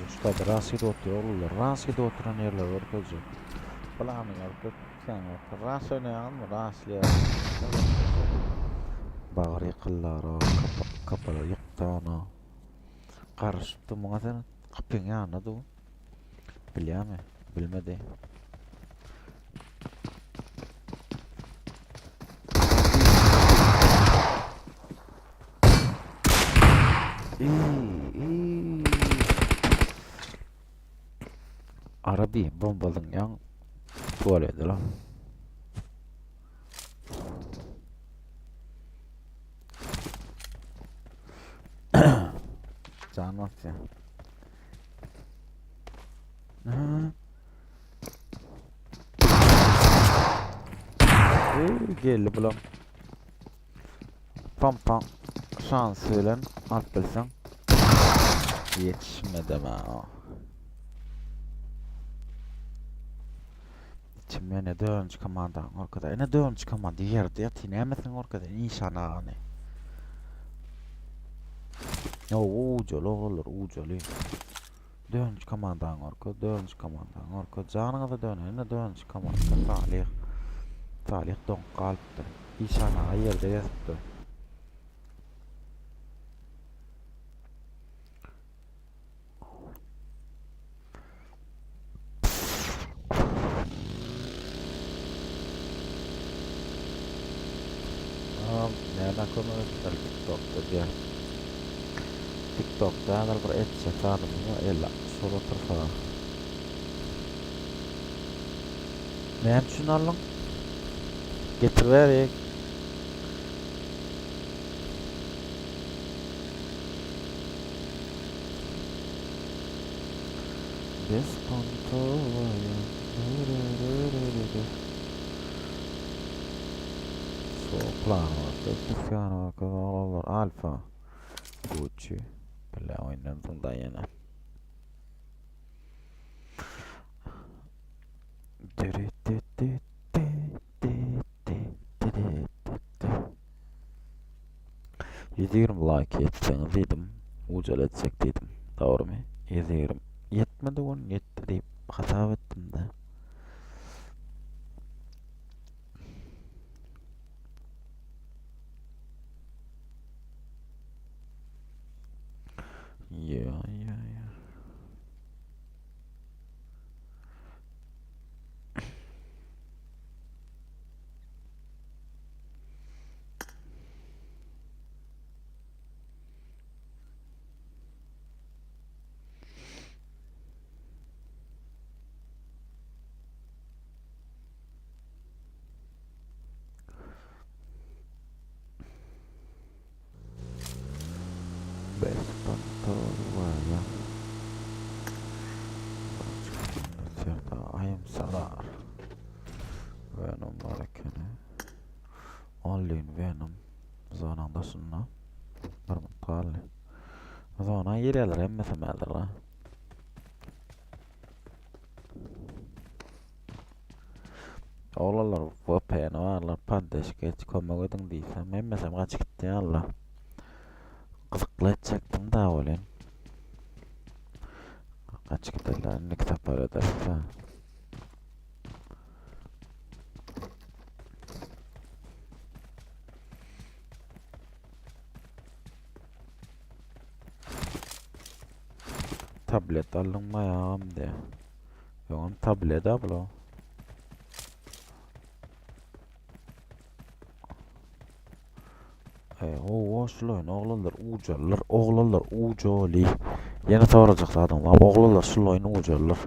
Şurada rasyede oturuyor olurlar. Rasyede oturan yerler orkacak. Bulanın orkacak. Sen orkacak. Rasyo ne alma? Rasyo. Bağır yıkıllar o. Kapalar yıktı onu. Karışıptı muğa senin. Kapın yanıdı o. Biliyor mu? Bilmedi. Arabi bombalın yan tuvaleti lan. Canmaz ya. Geldi bulam. Pam şansıyla alt bilsen yetişmedi ama. İçimde ne dönüş komandan orkada. Ne dönüş komandı yerde yatı ne mesin orkada inşana hani. Ya uculu olur uculu. Dönüş komandan orka canına da dönüyor ne dönüş komandan talih don kalptı. İnşana yerde yattı. Nereden konuşuyorlar TikTok'ta diye. TikTok'ta adal bir etse tanımını ella soru tırfa. Ne için alın? Getir verek. Bespantoya. Plan var. Piano var. Alfa. Gucci. Böyle oynadım da yine. 120 like etseniz dedim. Ucal etsek dedim. Doğru mu? 120. Yetmedi gün yetti deyip hata ettim de. Ya. Best Vaya. Ayım salar. Venom var ekene. Only Venom. Zonanda sunna. Bir mutalli. Zona yereler emmese meldir. Oğlanlar VPN varlar. Pandeş geç koma gidin diysem. Emmesem kaç gitti Allah. Kızıklayacaktim da olayın. Kaç giderler ne kitap öderse. Tablet alınmayam de. Yoğun tablet abla. O şulayın oğlanlar ucali. Yine soracak zaten lan oğlanlar şulayın ucalar.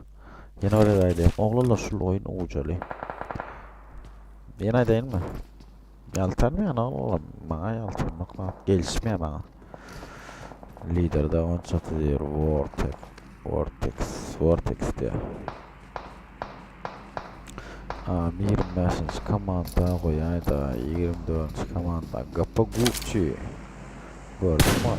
Yine öyle deydi. Oğlanlar şulayın ucali. Yine değil mi? Yaltarmıyor oğlum. Bana yaltarmak lazım. Gelişmeye bana. Lider de on çatı diyor. Vortex diyor. 25. komanda koyay da 24. komanda Gapa Gucci. Gördün mü onu?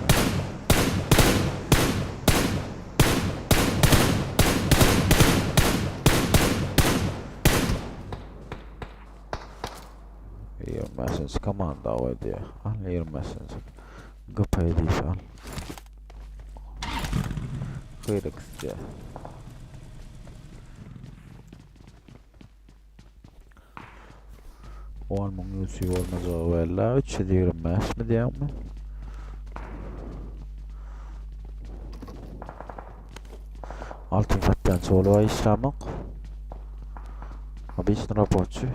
Komanda o diyor. Al 25. Gapa'yı değil al. Kıyrık diyor. Olmam yüzü olmaz o valla 325 mi diyeyim mi? Altın fattan solo işlemek. Обычно рабочий.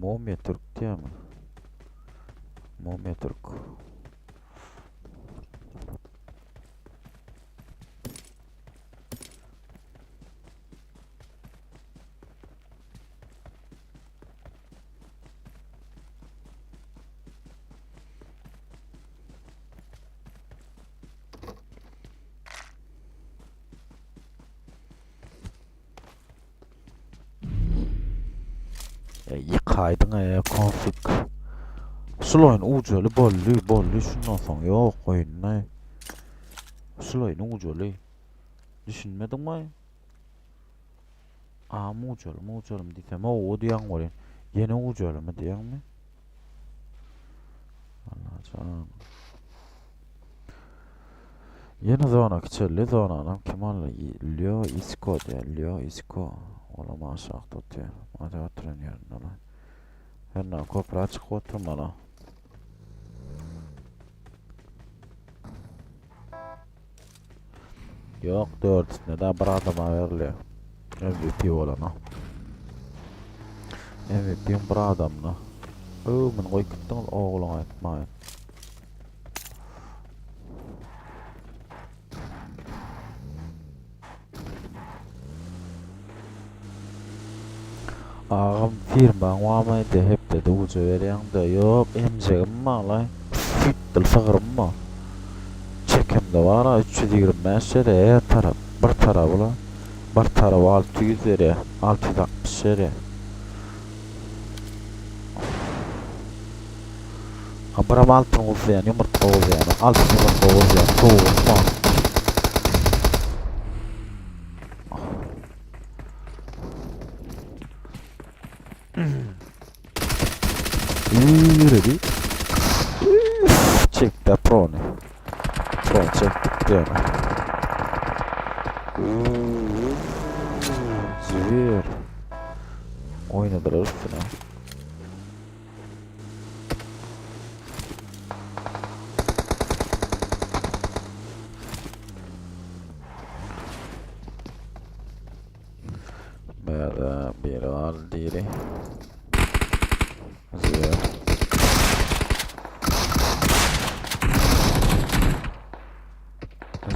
Mumya Türk diye mi? Mumya Türk. Yıkaydın ya konfig. Slayın ucalı bollu şundan sonra yok oyun ne? Slayın ucalı. Düşünmedin mi? Ucalı mı diyeceğim o diyen var ya. Yine ucalı mı diyen mi? Allah canım. Yine zona küçüldü zonanım Kemal'la Leo Isco diye Leo Isco. Ola maşallah tutuyor. Hadi oturun yerine lan. Her ne kopra açık oturma lan. Yok 4 ne daha bir adama veriliyor. MVP olana. MVP'm bir adamla. Men koy gittin oğluna etmeyin. Ağam firma vamaydı hep dedi ucu veriyen de yok emceğim mi lan? Fittil sağırım mı? Çekim de var ha 325 yere bir tarafı lan. Bir tarafı 600 lira, 660 lira. Abram altın olsa yani, yumurta olsa yani, altın yumurta olsa yani, soğuk. Yürüdü. Çek de prone. Prone çektik yani. Zivir. Oynadılar üstüne. Böyle bir var diri. Zivir.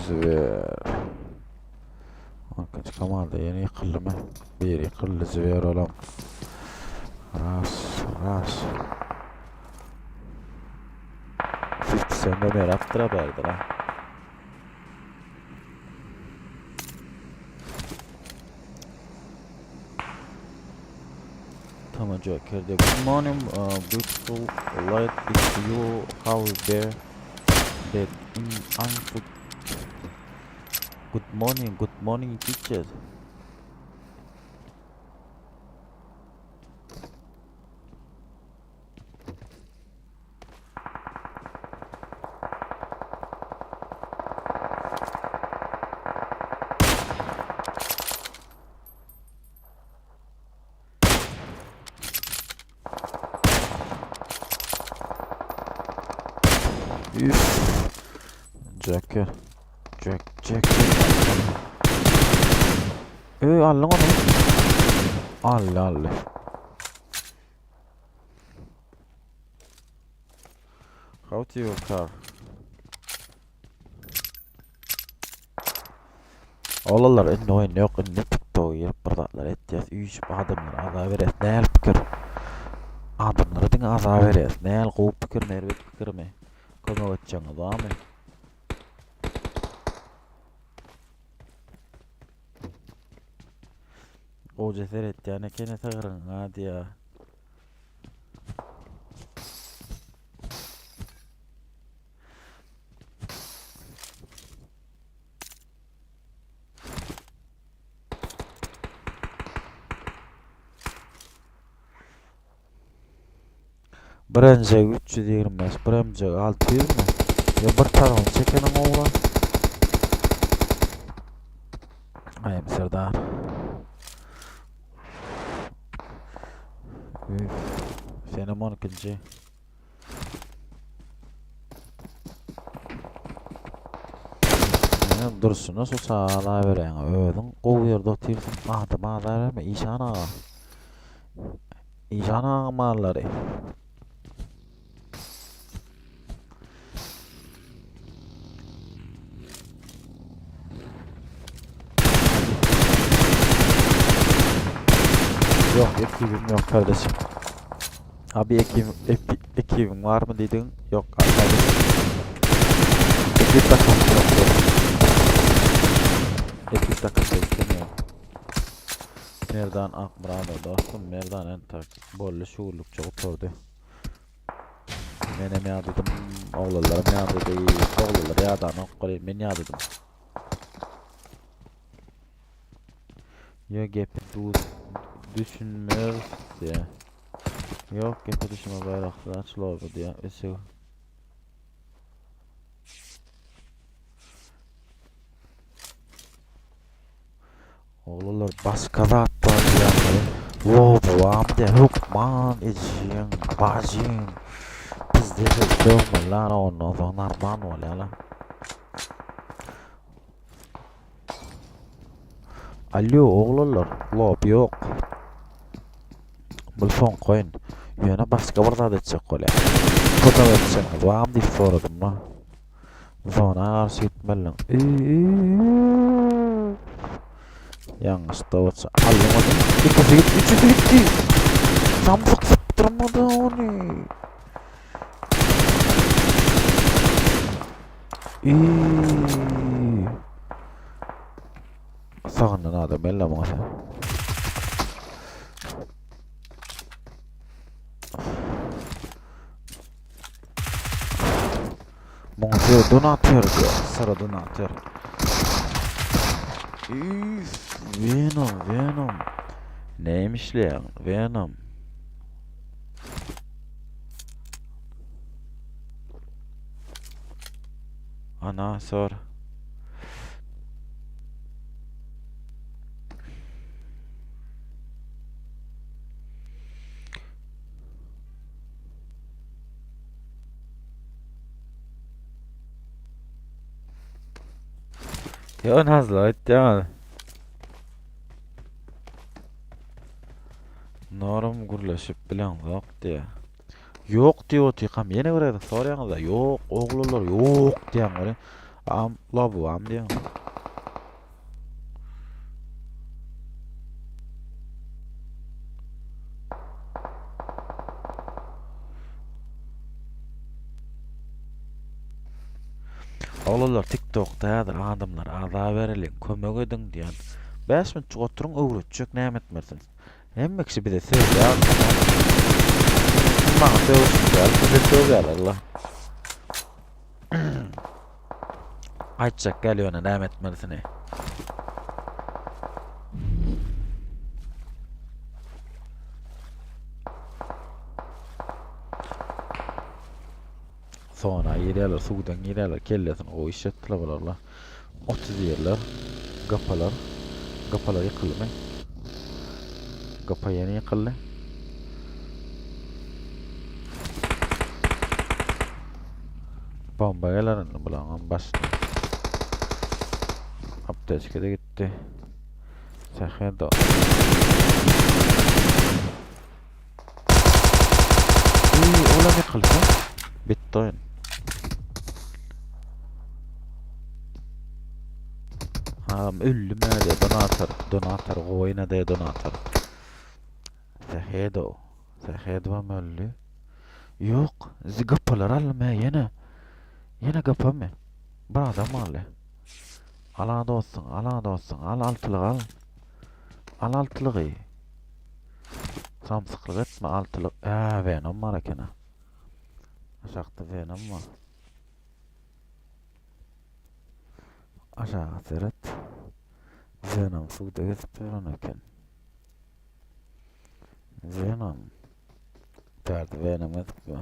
Zivir. Arkaç kamalda yeni yıkıldı mı? Bir yıkıldı zivir olam. Ras. 50 Cent'e mer attıra verdi lan. Tamam Joker de good morning, beautiful light is you how there that in unfoot. Good morning teachers. Joker. Alın onu. Al. How to your car? Oğlanlar indi oyun yok, indi TikTok yiyip bırdatlar eteceğiz. Uyuşup adamlar aza verez. Neyel fikir? Adamlara din aza verez. Neyel qoğup fikir, nervet fikir mi? Kömek edeceğiniz var mı? O cesaret yani kene sağırın hadi ya. Birinci 325, birinci 600 mi? Ya bir tarafını çekenin oğlan. Ayım Serdar. Senem 12. Dursun nasıl sağlığa veren ödün qoğuyurdu otirsin ahtıma azar verme İşan ağa malları. Yok ekibim yok kardeşim. Abi ekibim var mı dedin? Yok kardeşim. Ekip takım yok. Ekip takım istemiyorum. Merdan Akmurado dostum, Merdan entak bolle şuurlukça oturdu. Menem ya dedim, oğullarım ya dedi, oğullar ya da nokkolayım ben ya dedim. Ya gepi düşünmüyoruz ya. Yok gepi düşünme bayraklar açılıyor bu diye. Esi. Oğullar başka da atlar ya. Babam de hukman edeceğim bacım. Bizde de dövmeler ondan sonra manuel ya. Alo oğullar, lob yok. Telefon koyun. Yana başka bir zat edecek öyle. Foto edeceksiniz. Babam deyip sordum lan. Sonra karşı gitmeliyim. Yanlış da olsa anlamadım. İkisi gitti, üçüncü gitti. Samsuk sıktırmadı onu. Sağından adam elle masa. Monsieur donatör diyor. Sıra donatör. Üf, Venom. Neymiş lan? Venom. Ana sor. Ya nazlı ya. Norum gurlaşıp bilen yok diye. Yok diyor tikam yine göredik soruyanızda yok oğlular yok diyen var. Am la bu am diyen. Oğlular TikTok'ta yadır adamlar aza verilin kömek edin diyen. 5 minut oturun öğretecek ne etmersiniz. Hem kişi bir de söz ya. Bana söz gel bize söz gel Allah. Aytacak geliyor ne etmelisini. Sonra yerler sudan yerler kellesin o iş ettiler Allah. 30 yerler kapalar yıkıldı mı? Kapa yeni yıkıldı. Bomba gelerin bulan başladı. Apteçke de gitti. Sahaya da. Ola yıkıldı. Bitti oyun. Adam öldüm diye donatar oyuna diye donatar. Sahaya da mı öldü? Yok, zıgapalar alma yine kapamı. Bir adam aldı. Al dostum, al altılığı al. Al altılığı. Samsıklık etme altılık. Venom var akena. Aşağıda Venom var. Aşağı seyret. Venom suda gezip eken. Venom. Derdi Venom etmiyor.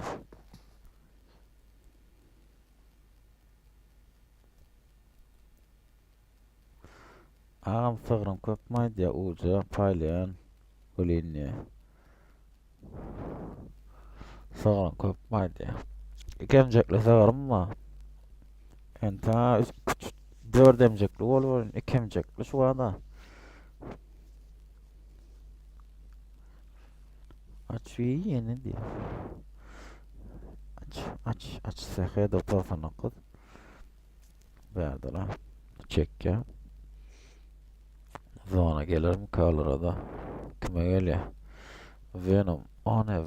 Ağam sığırım köpmaydı ya uca paylayan ölinye. Sığırım köpmaydı ya. İkemcekli sığırım mı? Enta 4 emcekli olur, 2 emcekli şu anda. Aç yeni diye. Aç sehaya da telefonu kız. Verdi lan. Çek ya. Zona gelirim Colorado. Kime geliyor? Venom.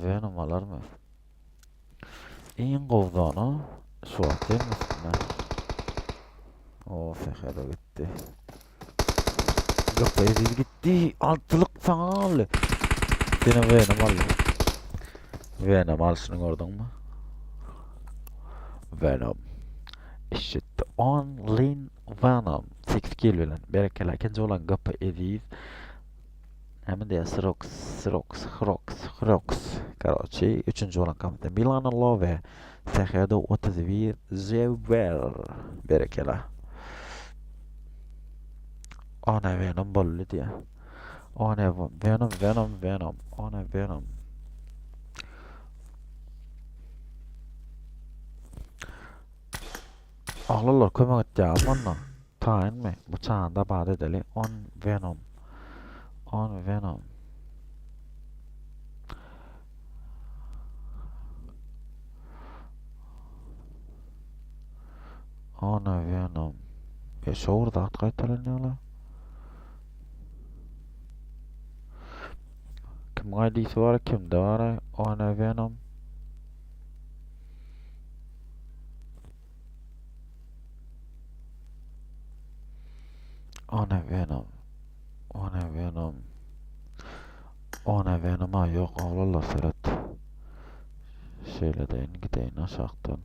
Venom alır mı? İyin kovdana. Şu at değil mi üstüne? Sehaya da gitti. Kapı eziz gitti. Altılık sana al. Senin Venom al. Venom al şunu gördün mü? Venom. İşte only Venom. 6 kill bilen. Berekela ikinci olan kapı eziz. Hemen de Xrox. Короче, üçüncü olan kapıda Milan Love. Sehada 31 Zever. Berekela. Ana Venom bollu diye. Ana Venom. Ana Venom. Ağlarlar kömek etti ya amanla. Tayin mi? Bıçağında bağlı edeli. On Venom. Ana Venom. Ya şoğurda at kaytalanıyorlar. Kim gaydıysa var kim de var. Ana Venom. Ana Venom. Ona benim ha yok oğlullar Serhat. Şöyle deyin gideyin aşağıdan.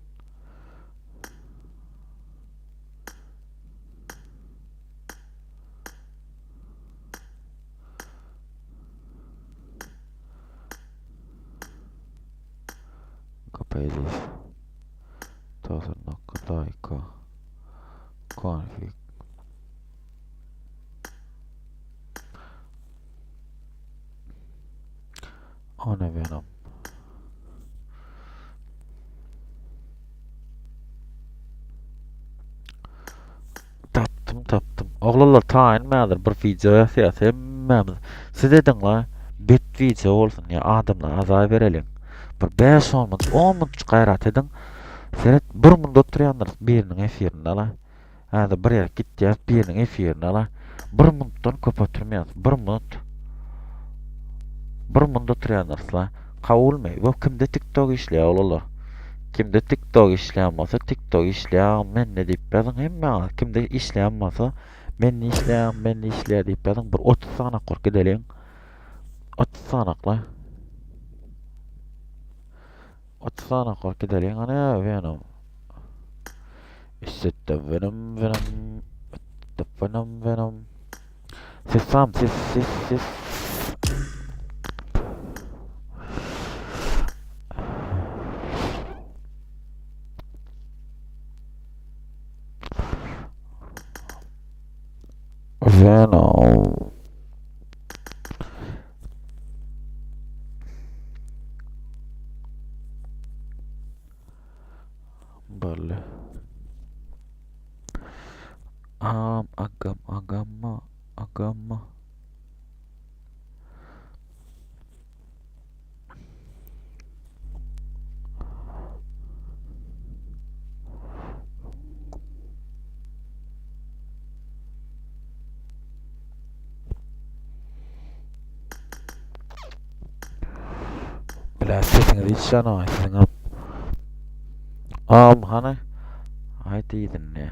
Pages. Like config. Ona benim. Taptım. Oğlullar taýynmadyr bir video ýasýar. Siz ediňler bet video bolsun ya adamlar azay bereliň. Bir 5 10 minut 10 minut gaýrat ediň. Sen 1 minut oturýanlar biriniň efirinde ala. Hada bir ýere gitýär biriniň efirinde ala. 1 minutdan köp oturmaýar. 1 minut. 1 minut oturýanlar. Kabulmy? Bu kimde TikTok işleýär oğlullar. Kimde TikTok işleýänmasa TikTok işleýär, men ne diýip berýän hemme. Kimde işleýänmasa men işleýär diýip berýän bir 30 sanak gurk edeliň. 30 sanakla. 30 sanak gurk edeliň. Ana benim. İşte benim. Ses. Venom. Böyle. Agama. Bila sesini hiç şanaýsın. Hana. Aýdyydyn ya.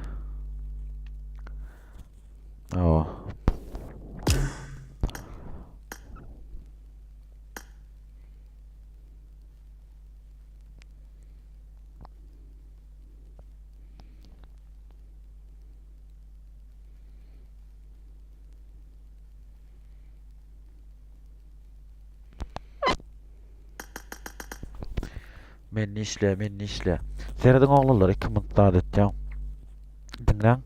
Men işle. Serhat'ın oğullar 2 minut daha edeceğim. Dinlen.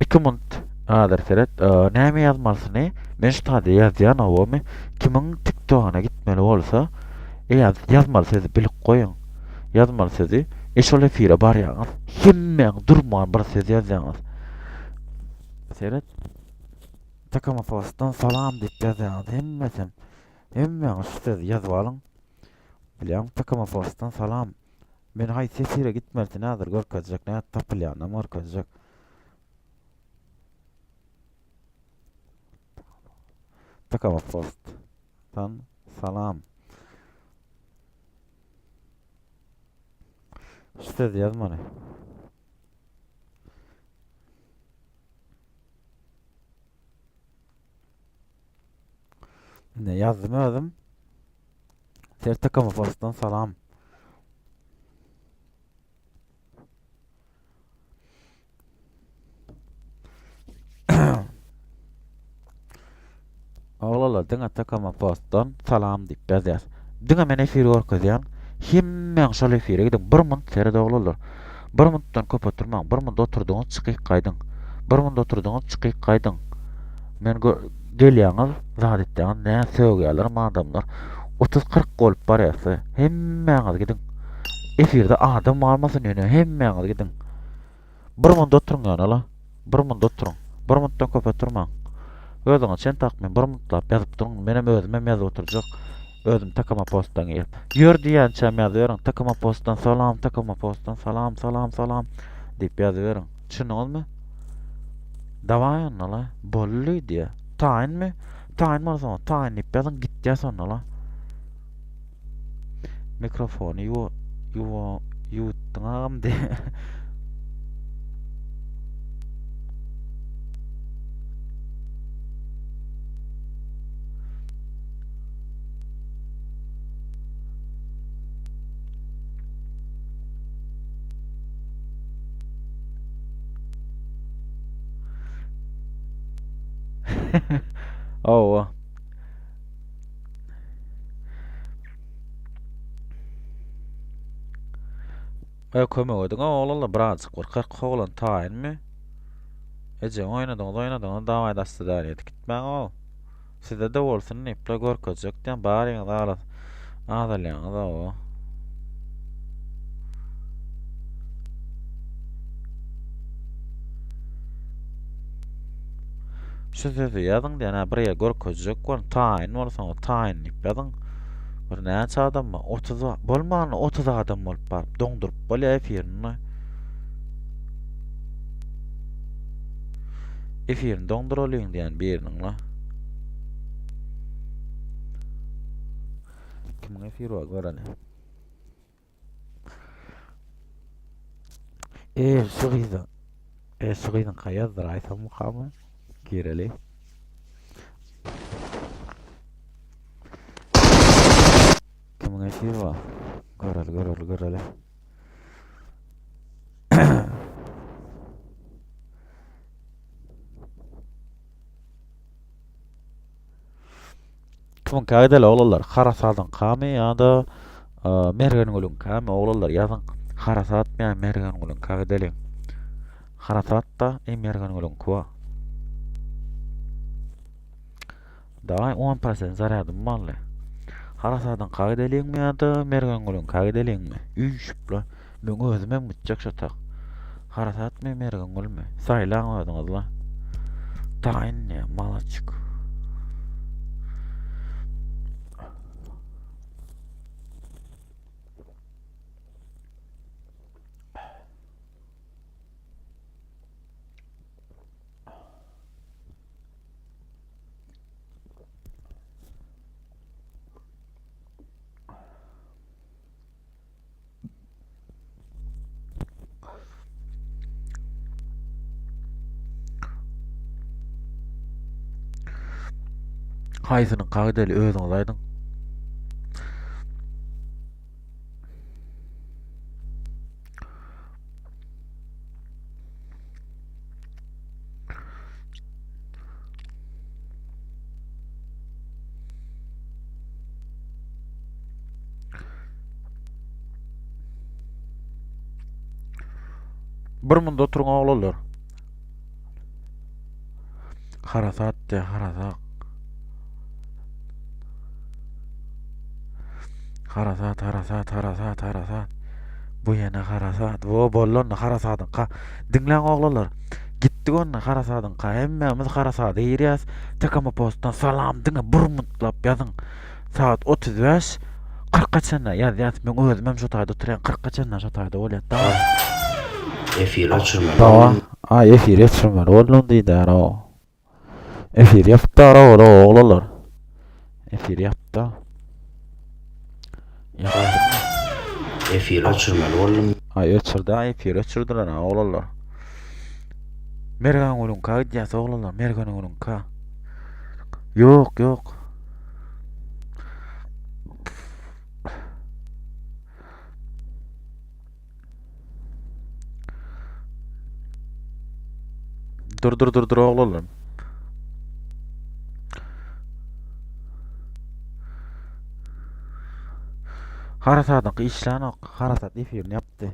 2 minut. Adır Serhat. Näme yazmalısın ne? Men şu tadı yazyan avamı. Kimin TikTok'una gitmeli olsa yazmalı sözü bilip koyun. Yazmalı sözü. Şol efire bar ýaňyz. Hemmeň durman bir söz ýazýaňyz. Serhat. Takama postdan salam diýip ýazýaňyz. Hemmeň şu sözi ýazyp alyň. Bilýän takama postdan salam. Men hay sesire gitmerdi nädir görkezjek, näde tapylýan, görkezjek. Takama postdan salam. Şu sözi ýazmaly. Ne yazdım özüm? Takama postdan salam. Oğlala diňe takama postdan salam diýip ýazýar. Diňe men efir görkezýän. Hemmeň şol efire gidip 1 minut serhat oğlala. 1 minutdan köp oturmaň. 1 minut oturdyňyz çykyp gaýdyň. 1 minut oturdyňyz çykyp gaýdyň. Men gelýäňiz zat etdiň näme söýýärler adamlar. 30-40 bolup barýasy. Hemmeňiz gidin. Efirde adam almasyn ýöne hemmeňiz gidin. 1 minut oturmaň ala. 1 minut oturuň. 1 minutdan köp oturmaň. Özüňe çen takmyn 1 minutlap ýazyp duruň. Menem özüm ýazyp oturjak. Özüm takama postdan gelip. Ýör diýänçe ýazýaryň. Takama postdan salam, takama postdan salam diýip ýazýaryň. Çynyňyzmy? Dawaýan ala. Bolly diýe. Taýynmy? Taýynmasaň taýyn diýip ýazyň gitýär sonra ala. Mikrofonu yutdum de. Oo. Kömek edin oğlalla birazcık bir 40 oğlan tayin mi? Ece oynadın davay dastı gitmän o. Size de bolsun iple gorkacak diýen baryňyz ağdalýaňyz o. Şu sözü ýazyň diýen bir ýer gorkacak bar tayin bolsa o tayin ýazyň. Bir näçe adam 30 bolmagyny 30 adam bolup baryp doňdurup bolýar efirini. Efirini doňduralýyn diýen biriniň la. Kimin efiri var göreli. Şugyzyň kaýazdyr aýsam mukamy gireli. Kimin efiri var? Göreli. Kimin kaýdala oglanlar harasadan kamy ýa-da mergen gülün kamy oglanlar ýazyň harasat bilen mergen gülün kaýdala. Harasat da mergen gülün kuwa. Daýy 10% zarardym maly. Harasadan kaýdalaýyn ýa-da mergen gülün kaýdalaýynmy? Üýşüpli. Men özüme mütjek şatak. Harasat mı mergen gülmi? Saýlaň öýdüňiz la. Taýyn ne malaçyk. Haýsynyň kaýdaly özüňiz aýdyň. Bir munda oturuň oglanlar. Harasat de harasat. Harasat. Bu ýene harasat. Wo bollon harasadyň ka. Diňläň oglanlar. Gitdik onna harasadyň ka. Hemmemiz harasady ýerýäs. Takama postdan salam diňe burmutlap ýazyň. Saat 35 40 çenä ýaz men özüm şu taýda oturýan 40 çenä şu taýda bolýar. Efir açırma. Dawa. Efir açyrma. Ollun diýär o. Efir ýapdyr o oglanlar. Efir ýapdy. Efir açırmaly oğlum. Efir açyrdylar oglanlar. Mergen gülün ka diýäs oglanlar, mergen gülün ka. Ýok. Dur oglanlar. Harasadyň işläni harasat efirini ýapdy.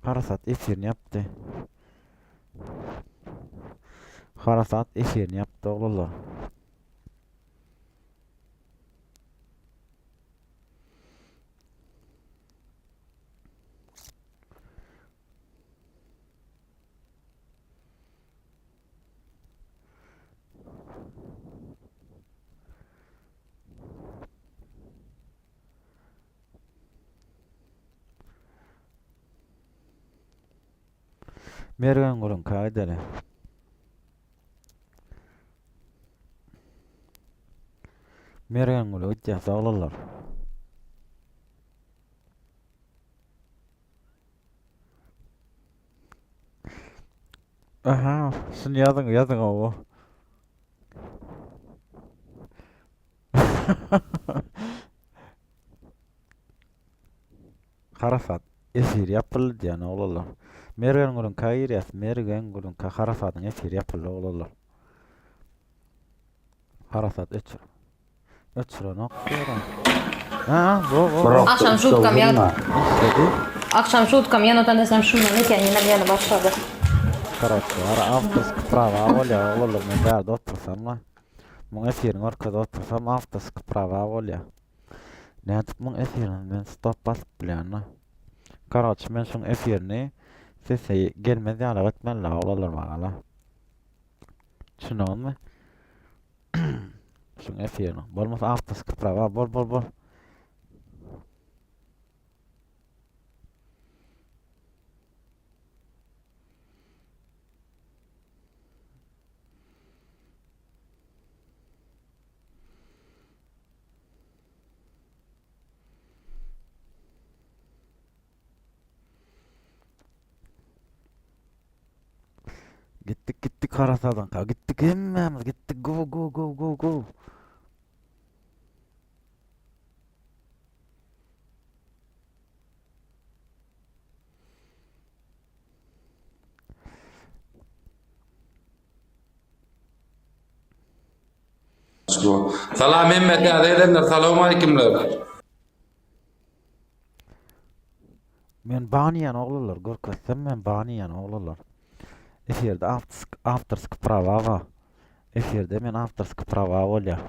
Harasat efirini ýapdy oglanlar. Mergen gülün kaýdala. Mergen gülü ötýäs oglanlar. Aha, şunu ýazyň o. Harasat efir ýapyldy diýen oglanlar. Mergen gülün kaýyrýas, mergen gülün ka harasadyň efir ýapyldy oglanlar. Karasat öçür. Öçür onu. Ha, bu. Akşam şutkam ya. Dedi. Akşam şutkam yanıtan desem şundan ekan yana başladı. Короче, авторская права, Оля, Оля, мен бәрі отырсам ла. Мұң эфирің оркада отырсам, авторская права, Оля. Нәтіп мұң эфирін мен стоп басып білән. Короче, мен шың эфиріне сесе gelmedi hala ötmenle olalır mağala. Şunu mu? Şun efirini. Bolmaz avtorskaya prava, bol. Gittik Karasadan ka. Gittik hemmemiz gittik go. Salam Mehmet ya deylenler. Selamun aleykümler. Men baniyan oğlular görkesem men baniyan oğlular. Efirde avtorskaya prava var. Efirde men avtorskaya prava olya.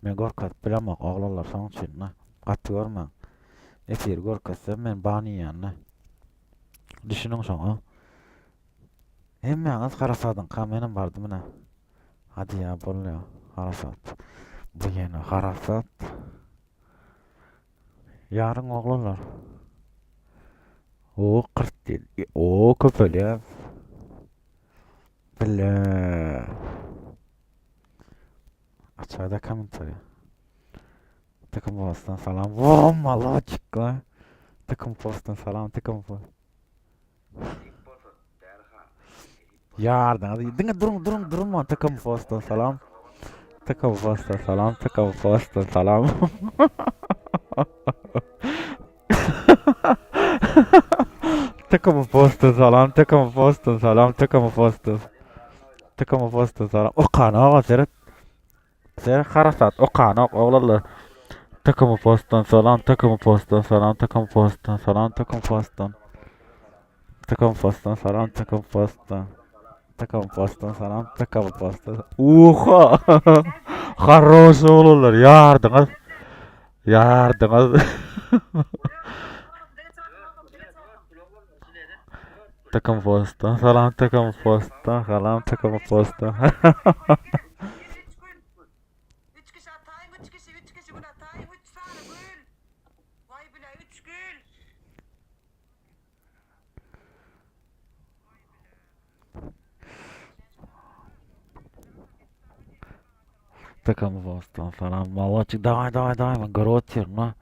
Men görkes bilemek oğlular soň üçin na. Gaty görmeň. Efir görkesem men baniyan na. Düşünüň şoňa. Hemmeňiz Karasadan ka menim bardy mene. Hadi ya bolýar. Karasat. Bu ýene Karasat. Yarın oğlular. O 40 değil. O köpelýär. Bile. Aşağıda komentarı. Takım postan salam. Wow, malachka. Takım postan salam. Takım post. Yardım. Dinle durun. Takım postan salam. Takım postan salam. Takım postan salam. Takım postan salam. Takım postan salam. Takım postan. Takım postan salam. Oqana seret. Seret Karasat. Oqana oğlanlar. Takım postan salam. Takım postan salam. Takım postan salam. Takım postan. Takım postan salam. Takım postan. Takım postan salam. Takım postan. Uha. Хорош oğlanlar. Yardınız. Takım postan salam. Takım postan salam. Takım postan. 3 kişi atayım, 3 kişi bunu atayım, 3 tane gül. Vay bile 3 gül. Takım postan salam. Malachik давай ben görüyorum la.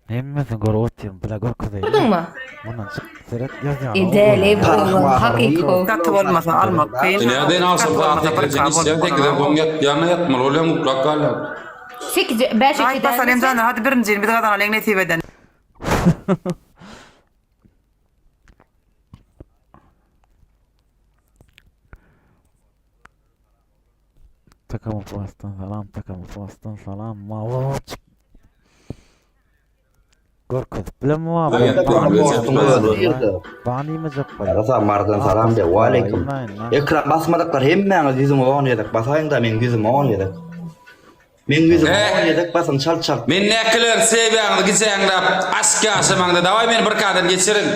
Hemmesin görüyorum. Bile görküzey. Gördün mü? Bundan çık. Seret yazyan. İdeli bu hakiko. Katı olmasa almak kıyın. Dünyada en alsam daha tekleyeceğiniz ya tekrar bonget yanına yatmalı. Oluyor mutlaka hala. 8 5 Ay basar imzanlar hadi birinciyin bir de kadar aleng netibeden. Takım postan salam. Takım postan salam. Malachik. Görküz. Bilem var. Banimiz yok. Karasa mardan salam de. Wa aleyküm. Ekran basmadıklar hemmeňiz yüzüme on ýedik. Basaýyň da men yüzüme on ýedik. Men yüzüme on ýedik basyn çal. Men näkiler seýbäňdi giçäňde aşky aşamaňda daway meni bir kadan geçirin.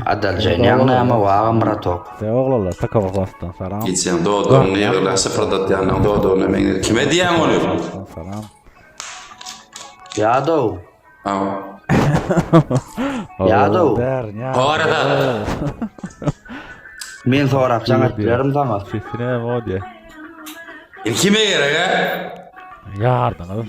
Adal jaýnaňa ama wagam ratok. Oğlanlar takım postan salam. Geçen doğduğum neýerler sıfırdat ýanyň doğduğuny men kime diýen bolýar? Postan salam. Ýado. Yado. Orada. Men sorap jaňatlarym sana. Sesine wodi. Kime gerek ha? Yardınız.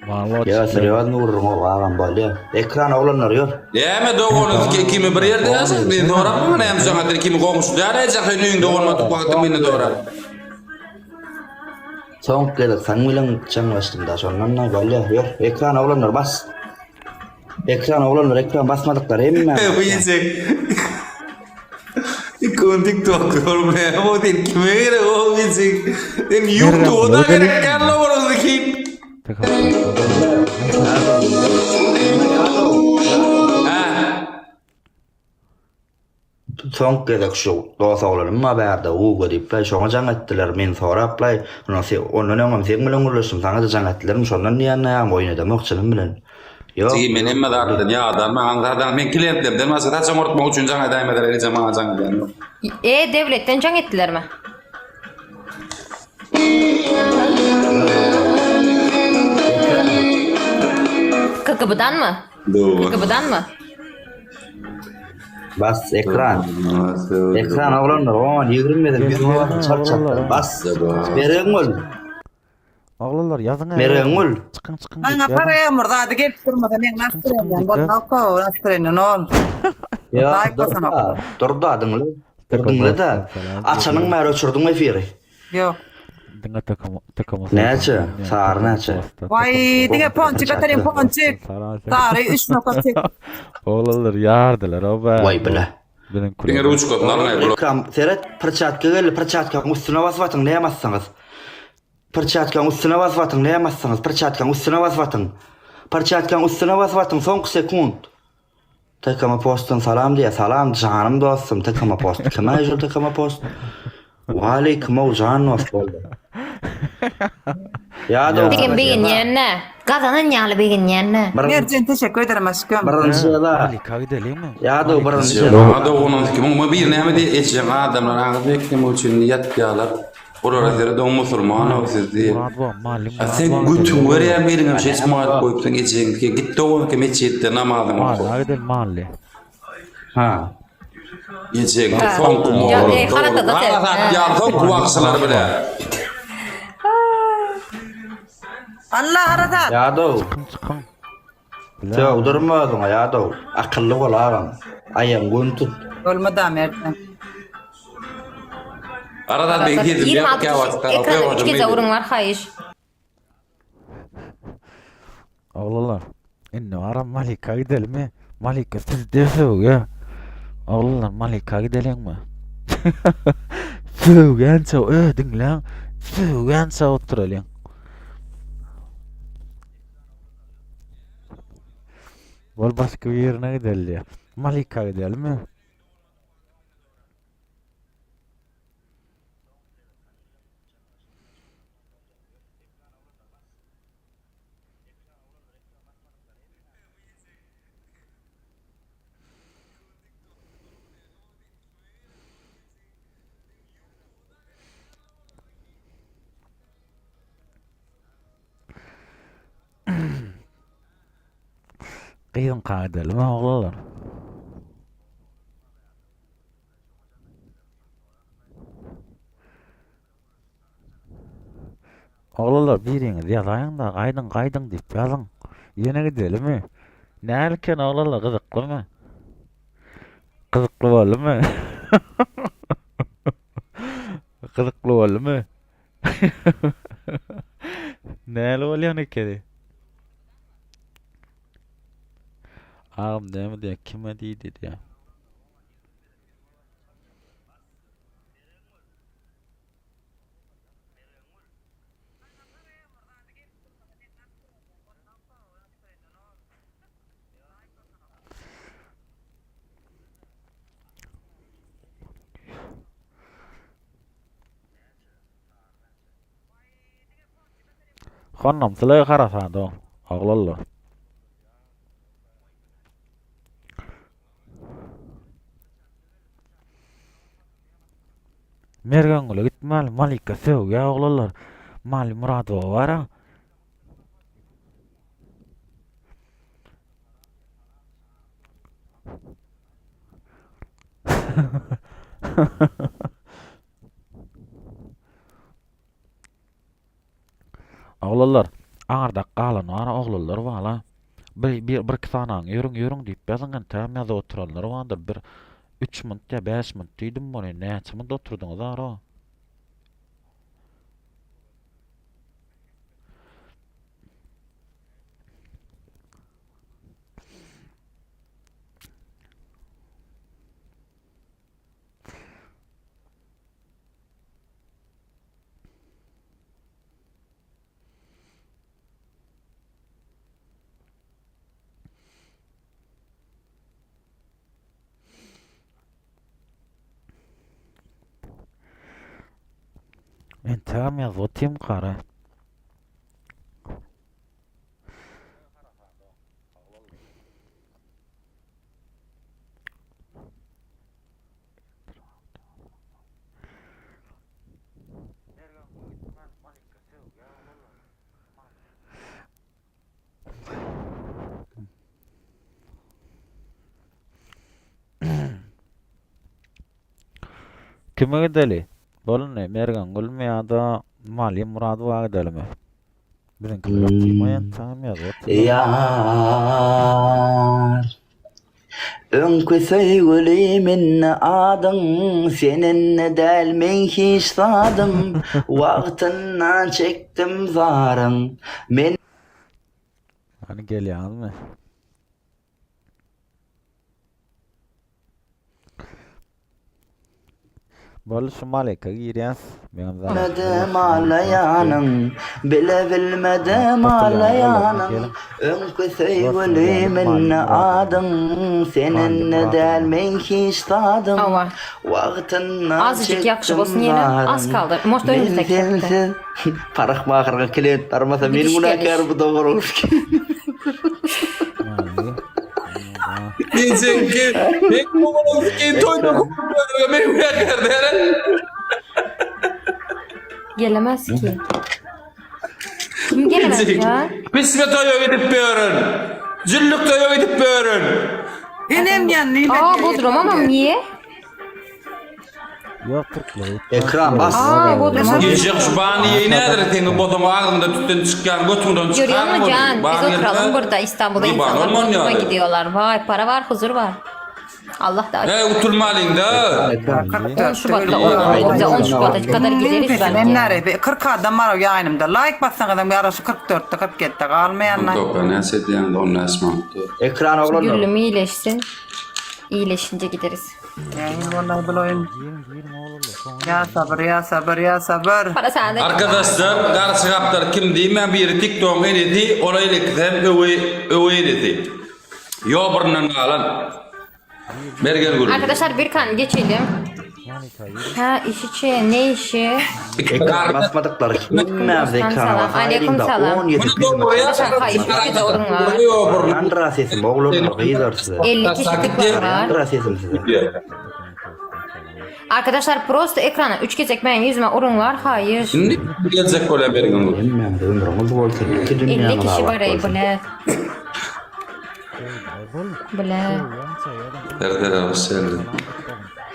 Vallahi. Ya seriýaz nurun wagam bolýar. Ekran oglanlar ýör. Ýa-me doğuny kimi bir ýerde ýazak. Men doğrapmy näme jaňatlar kimi goňuşdy ýa-da ýöňünde doğulmadyk wagtym meni doğrar. Soň gelip saň bilen çaňlaşdym da şondan bolýar. Ýör, ekran oglanlar bas. Ekran basmadyklar hemme. Bu ýesek. YouTube'un TikTok görmeye o değil kime o bizi. Dem YouTube'da gereken olur ki. Son gedek şu dosaglarym bärde u görüp şoňa jaň etdiler men soraplay onuň öňem sen bilen gurulşym saňa da jaň etdiler şondan ýa-ni ýa boýun edemokçylym bilen ýok Ki men hemme dardan ya adam men klientlerimden mesela taçan ortmak üçin jaň edäm eder jamaa jaň edäm. Devletten can ettiler mi? KGB'dan mı? KGB'dan mı? bas ekran oglanlar o 20 eden 100 manat çat bas bereň ol Oglanlar ýazyň. bereň ol Çıkın Bana paraya murda gelip durmadan ben nasıl trenden bol nako nasıl trenden ol. ýa durda adyňly durdyňla da açanyň märe uçurdyň efiri Yok. Dinga takama. näçe sar näçe Vay diye ponçik atarım ponçik. Tarih 3.8. Oglanlar ýardylar o ba. vay bile Diňe Benim kulağım. ruçka narnay. ekran seret perçatka gel perçatkaň üstüne baswatyň näýemezsiňiz perçatkaň üstüne baswatyň näýemezsiňiz perçatkaň üstüne baswatyň perçatkaň üstüne baswatyň soňky sekund takama postdan salam diýe salam canım dostum takama post kime ýol takama post Waleyküm jan boldy ya da Begin ýene. Gazanan ýaly begin ýene. Mercan teşekkür ederim aşkım. birinji ýyla Ali kagdelimi? ya da birinji Ada onun ki mu bir näme diye etjek adamlar aňyzy ekdim üçin niýet ýalar. Olara zere de musulman o sizdi. Murad bu malim. Sen bütün were meriňem şeýle maat goýupdyň etjek ki gitdi o ki meçetde namazyň okup. Kagdel malle. ha Etjek son kumu. Ya, haraka da sen. Ya son kuwakçylar bile. Allah arada. ya da Çıkın. ya durmadyň ya da akylly bol agam aýam gün tut Olmadı Mercan. Arada ben girdim 26 ya wagtda. ekranda 3 kez awrun var haýyş. Oglanlar. Inne aram Malik kagdelmi? Malik siz desög ya. Oglanlar Malik kagdelenmi? Söwgençe ödüňläň. Söwgençe oturalım. Bol başka bir yerine gidelim. Malika gidelim mi? Kıyın gidelim ha oglanlar. Oglanlar biriňiz ýazaýyň da gaýdyň diýip ýazyň. Ýene gidelim mi? Näliken oglanlar gyzyklymy? Gyzykly boldymy? Gyzykly boldymy? Näle bolýan ekeni? Ağam deme diye kime diýdi diye. Honnam sılay garasan da oglanlar. Mergan gula gitmeli Malika söw ya oglanlar. Mali Muradowa bara. Oglanlar aňarda galan ara oglanlar bala. Bir kisanaň ýörüň diýip ýazyngan täm ýazyp oturanlar bardyr. Bir 3 minut ya 5 minut diýdim muny näçe minut oturdyňyz ara? Tamam ya zotayım kara. Kime gideli? Bolun ne? Mergan gülme ya da Mali Murad var gidelim mi? Bizimkiler yaptırmayan tamam ya zotayım. Yar önkü söýgülimin adın seninle delmen hiç sadım Wagtyndan çektim zarın men Hani geliyor mı? Bol şu Malika giriyaz. Benim zaten. bilmedim ağlayanın bile bilmedim ağlayanın önkü söýgülimin adın seninle delmen hiç sadım Ava. Wagtyndan Azıcık yakşı bolsun yine. Az kaldı. Most önümüzdeki hafta. Parak makarga kilit tarmasa Gidiş benim geliş. günahkar bu doğru olur. Diyecek ki pek bu ki toyda kupluyor benim yakar der. Gelemez ki. Kim gelemez ya? Bisme toyu gidip görün. Züllük toyu gidip görün. Benim yanına Aa Bodrum ama niye? Yok Türkler. Ekran bas. Aa Bodrum. Yiyecek şu baniyeyi nedir? Tenin bodum ağzında tütten çıkan götünden çıkan. Görüyor musun Can? Biz oturalım burada İstanbul'da Bir bak, insanlar olman Bodrum'a ya. gidiyorlar. Vay para var, huzur var. Allah da açık. Utulmalıyım da. 10 Şubat'ta olur. Bize 10 Şubat'a kadar gideriz belki. Benler 40 adam var o yayınımda. Like bassan adam yarısı 44'te 47'te kalmayanlar. Topa ne sediyen de onun esmantı. Ekran oğlum. Gülüm iyileşsin. İyileşince gideriz. Yani vallahi böyle oyun. Ya sabır ya sabır ya sabır. Para sende. Arkadaşlar, karşı kaptar kim diyeyim ben bir TikTok editi, olayla giden öve editi. Yobrundan alan. Mergen grubu. Arkadaşlar bir kan geçelim. Ha iş için ne işi? Ekran basmadıkları bilmez ekran Selam. bas. Aleyküm selam. 17 Arkadaşlar hayır bir de orun var. Ben rahatsızım oğlum kıyılar size. 50 kişi tıklar Ben var. rahatsızım size. Arkadaşlar prosto ekrana 3 kez ekmeğin yüzüme orun var. Hayır. Şimdi gelecek böyle Mergen grubu. Bilmem ömrümüz bu olsun. 50 kişi var ey bile. Bile. Nerede olsun?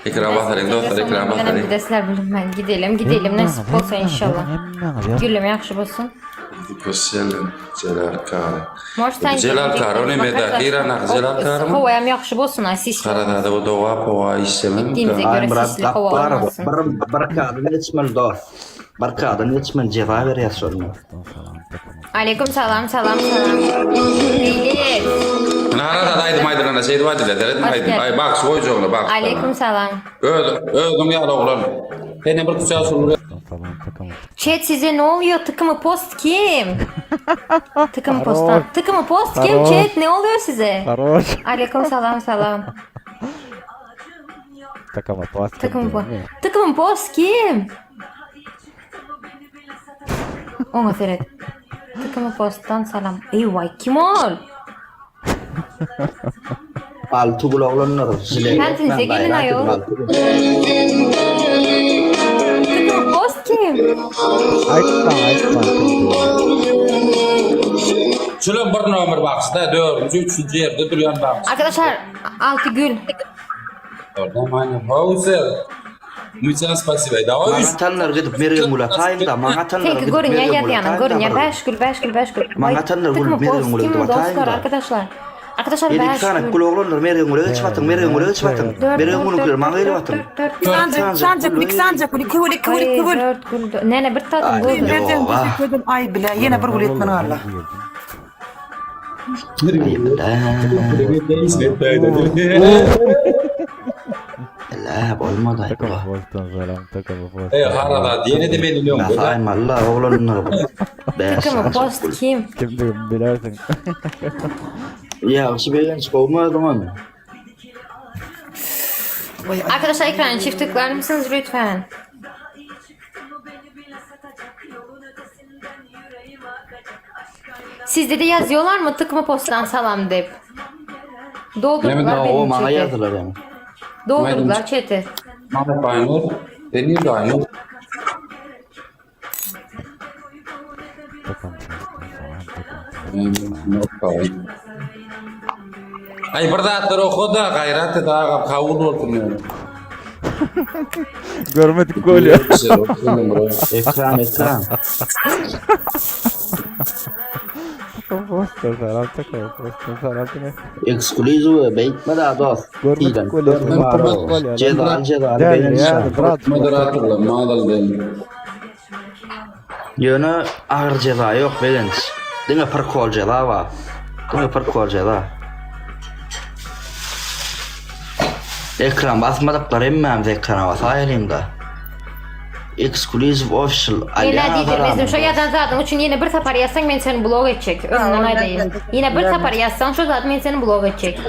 Ekran batarın dostlar, ekran batarın. Desler bilmem gidelim nasip olsa inşallah. Gülüm yakşı bolsun. Köselim, Celal Kara. Morsan Celal Kara, o ne medaki İran'a Celal Kara mı? Kovayam yakşı bolsun ay sisli. Karadağ'da o doğa pova istemem. Gittiğimize Ay göre sisli kova var. olmasın. Barkadın içmel dost. Barkadın içmel ceza ver ya sorma. Aleyküm selam. Leylis. Karadağ'daydım aydınlarına şeydi vardı da deredim aydın. Ay bak soyucuğuna bak. Aleyküm selam. Öldüm ya oğlan. Beni bir tuzağa soruluyor. Chat size ne oluyor? Tıkımı post kim? Tıkımı posttan. Tıkımı post kim chat? Ne oluyor size? Хорош. Aleyküm selam. Takama post. Tıkımı post kim? Ona seyret. Tıkımı posttan selam. Ey vay kim ol? Altı bula olanlar. Kendinize gelin ayol. Tıkımı post kim? Aytma. Şöyle bir numara baksana. 4. 3. yerde duruyor bak. Arkadaşlar 6 gül. Oradan aynı. Hauser. Muchas спасибо. Давай. Mangatanlar gidip mergen gula tayım da mangatanlar Tek gidip görün ya mergen yat gula yanım görün ya 5 gül. Mangatanlar gül Tıkımı mergen post gula kim gidip dostlar atayım da. arkadaşlar. Arkadaşlar Yedik 5 sana gül. kul oğlanlar mergen gula ölçmatın mergen gula ölçmatın. Mergen gula gula manga ölçmatın. Sancak kıvır. 4 gül. Nene bir tadım Ay, buldu. yo, ah. Ay bile yine bir gol etmen Allah. La olmadı ay. Takama posttan selam. Takama post. Harada diye ne demeli biliyorum. Nasayım Allah oğlanlar bu. Tıkımı post kim? Kim bilersin. Ya şu beyan çıkılmadı mı? Arkadaşlar ekranı çift tıklar mısınız lütfen? Sizde de yazıyorlar mı tıkma posttan salam deyip? Doldurdular O benim bana chat'i. yazdılar yani. Doldurdular chat'i. Mahmut Aynur. Deniz Aynur. Ay bir daha oku da gayratı daha kavul olsun yani. Görmedik gol ya. Ekran. Posta salam takıyor. Posta salam takıyor. Exclusive beyitme daha dost. Görmedik gol ya. Görmedik gol ya. Ceza Değil benim ya. şan. Bırak. Moderatorla madal değil. Yönü ağır ceza yok begenç. Dine parkol ceza var. Dine parkol ceza. Ekran basmadıklar emmemiz ekrana basayım da. Exclusive official. Neler diyeceğim şu yazan zaten için yine bir sapar yazsan ben seni blog edecek. Önünden aydayım. Yine bir sapar yazsan şu zaten ben seni blog edecek.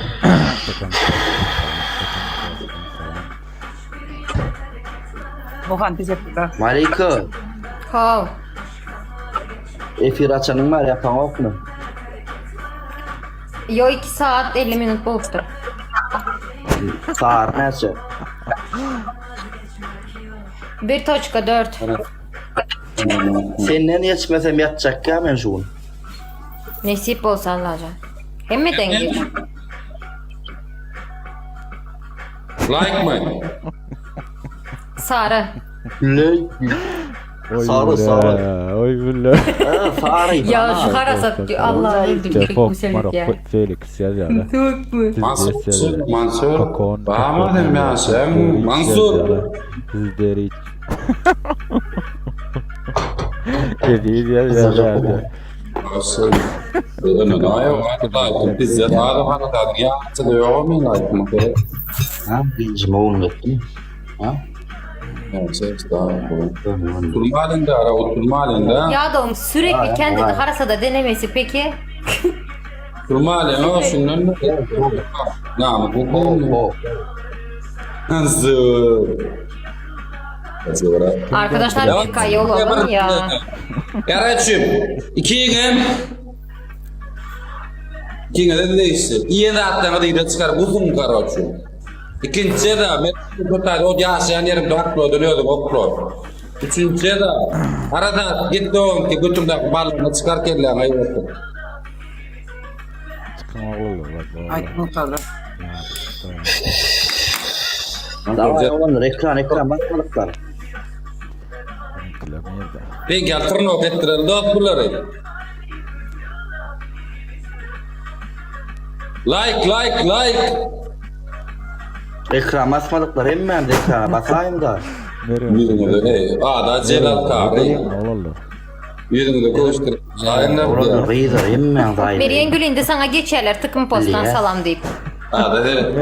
Bohan teşekkürler. Malika. Hov. Efir açanın var yapan yok mu? Yo 2 saat 50 minut boluptur. Sağır neyse. 1.4. Senden yetişmesem yatacak ya ben şu gün. Nasip olsa Allah'a. Hem mi dengeç? Like mı? Sarı. Ley. Oy Sarı, bile, sarı. Oy bile. Sarı. Ya şu harasat Allah öldürecek bu Defok selik ya. Marok Felix yazıyorlar. Mansur. Kakon. Bağırmadım ya sen. Mansur. Sizleri hiç. Dediği yazıyorlar. Mansur. Önüne ayak var. Biz de daha da ya. Hatırlıyor muyum like mı? Ha, birinci moğun ettim. Ha? Evet, daha oturma halinde ara oturma halinde. Ya da sürekli kendini harasada denemesi peki? Oturma halinde o şundan da. Ne ama bu. Mansur. Arkadaşlar bir kayı olalım ya. Kardeşim, iki yine de değişti. İyi de atlarına da gidelim çıkar. Uzun kardeşim. İkincisi de ben o yaşayan yerimde haklı dönüyordum oklo. Üçüncüsü de arada gittim ki götümde balını çıkar kelleğine ayırttım. Çıkma olur bak. Ay muhtarlar. Davay olanlar ekran bakmadıklar. Ben geltirin o getirin dört bunları. Like. Ekran basmadıklar emmem de ekrana basayım da. Yüzünü de da Celal Kari. Olur. Yüzünü de koştur. Aynen Orada de. rıydır emmem zayıf. Meryem Gül'ünde sana geçerler tıkım posttan salam deyip. Da de.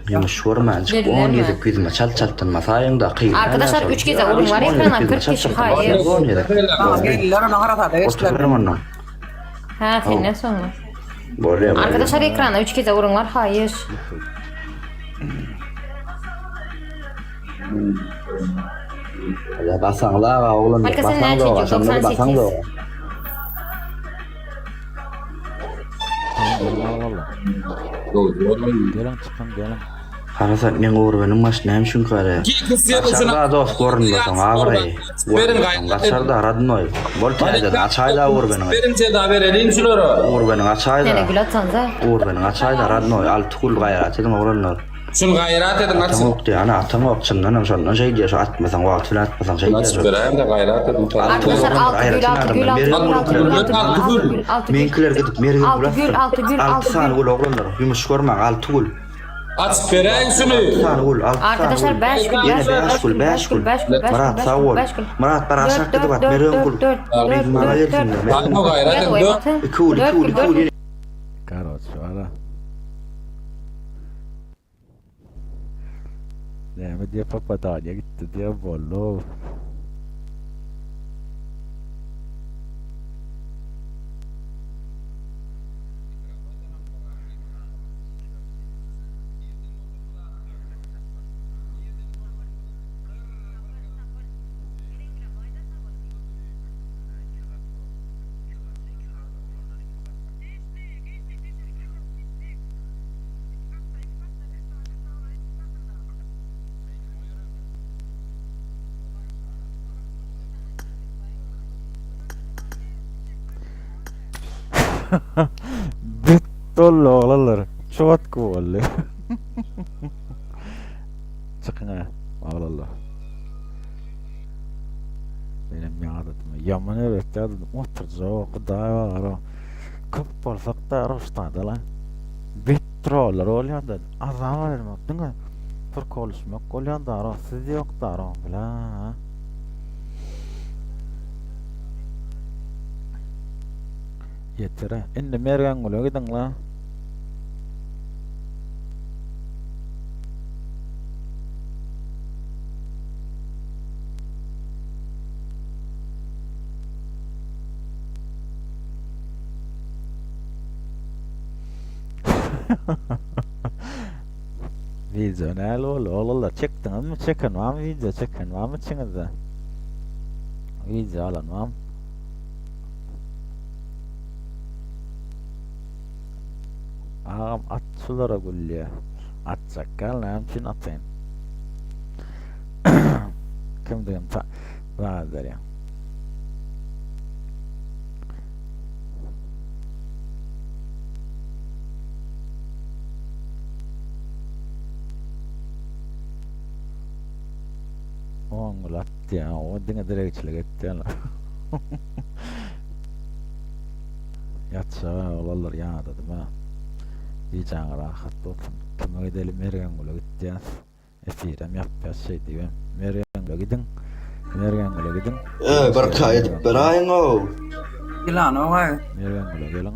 Yumuş vurma. Çık 17 küzme çal masayım da kıyım. Arkadaşlar 3 kez vurun var ekrana 40 kişi hayır. Geldiler ona harata değiştiler. Otururum ondan. Ha senden sonra. Buraya Arkadaşlar ekrana 3 kez vurun var hayır. Ya basanlar var oğlum. Marka sen Basan ne da var. çekiyorsun? Basan da 98. var. Gelin çıkın gelin. Karasat men uğur benim maşinayım şun kare. Açarda dost görünmüyorsun ağabey. Açarda radnoy. Voltayda açayda uğur benim. Benim seda verelim şunları. Uğur benim Nene açayda. gül atsanıza. Uğur benim açayda radnoy. Altı kul gayrat edin oğlanlar. Şunu gayret edin açsın. Tamam diye ana tamam çınlanım şundan şey diye şu atmasan vakit filan atmasan şey diye. Açık vereyim de gayret edin. Arkadaşlar 6 gül. Minkiler gidip mergin Altı gül. 6 saniye ul oğlanlar. Yumuş görme 6 gul. Açık vereyim şunu. Saniye ul 6 Arkadaşlar 5 gül. Yine 5 gul. Murat sağ ol. Murat para aşağı gidip at mergin gul. Bana gelsin. Bakma gayret edin. 2 ul 2 ul. Karot şu ara. Ne dia papadanya gitti dia bollo. Bit dolu oğlanlar. Çok kovallı. Çıkın ha. Oğlanlar. Benim yağdadım. Yaman evet yağdadım. Oturacağım. Kudaya var. Köp bolsak da ruştadı lan. Bit troller olyandı. Azam vermek değil mi? Bir konuşmak olyandı. Ara siz yok da ara bile. Yeter ha. Indi mergen oluyor gidin la. Video ne oğlum çektiniz mi? Çekin var mı video çekin var mı içinizde? Video alın var mı? Ağam at sulara gülüyor. Atacak gel ne için atayım. Kim diyeyim ta vardır ya. Oğlum attı ya. O dine direkt içine gitti ya. Yatsa olallar ya dedim ha. Diyeceğin rahat olsun. Kime gidelim Mergen'le gideceğiz. Efirem yapacağız şey diyeyim. Mergen'le gidin. Mergen'le gidin. Berkah edip berayın o. Yılan o var. Mergen'le gelin.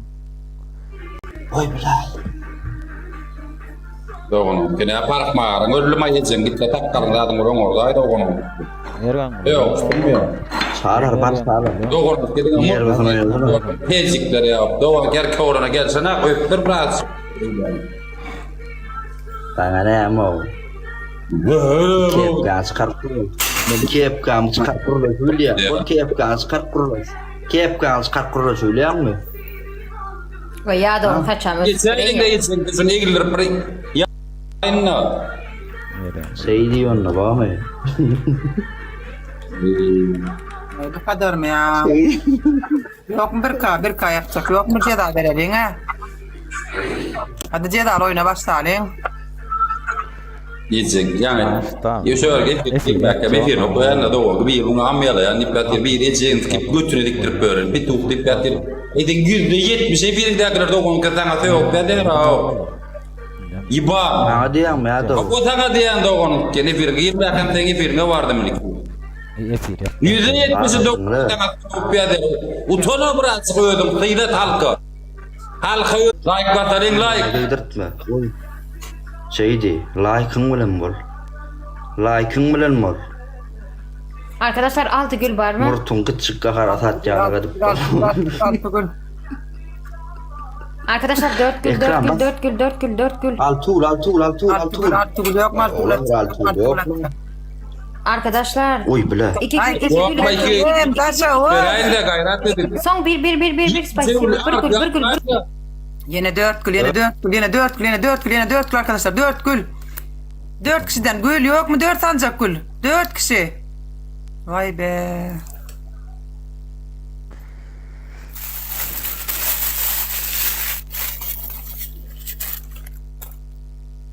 Vay bilay. Doğru. Kene park mağara. Öldürme yiyeceksin. Git de takkarın zaten oraya oradaydı onu. Mergen'le Yok, bilmiyorum. Çağırar bak çağırar. Doğru. Gidin Yer ama. basana yazılır. Tezikleri yap. Doğru. Gerke orana gelsene. Öptür biraz. Bana ne ama o. Kepkan çıkar kurulur. Kepkan çıkar kurulur söylüyor. O kepkan çıkar kurulur. Kepkan çıkar kurulur söylüyor mu? Ve ya da onu kaçam. Geçen elinde geçen kızın ilgileri pırık. Ya. Aynı. Şey diyor ona bak mı? Bu kadar mı ya? Yok mu bir K yapacak? Yok mu ceza verelim ha? Hadi ceza oyuna başlayalım. Diyecek yani. Tamam. Yaşıyor geçtik belki bir firma koyanla da oldu. Bir yılın amyalı yani nipletir bir diyeceğin ki götünü diktirip böyle bir tuğ nipletir. Edin %70'i bir dakikada dokun katan atı yok. Ben de o. İba. Hadi ya ya da. O tanga diyen dokun. Kendi firma bir dakika tenge firma vardı mı? Efir. %70'i dokun katan atı yok. Ben de utana bırak koydum. Kıyıda halka. Halka like batarın like. Duydirtme. Şeydi, like'ın bilen bol. Like'ın bilen bol. Arkadaşlar 6 gül var mı? Murtun kıçıkka kara satacağına gidip. Arkadaşlar 4 gül, Ekran 4 bas. gül, 4 gül, 4 gül, 4 gül. Altuğul Yok mu? yok mu? Arkadaşlar Uy bile. 2 gül, 2 Yok gül. belki. Ferayın da gayret dedi. Son 1 spice. 1 gül. Yine 4 gül, yine 4 gül, yine 4 gül, yine 4 gül, yine 4 gül arkadaşlar. 4 gül. 4 kişiden gül yok mu? 4 ancak gül. 4 kişi. Vay be.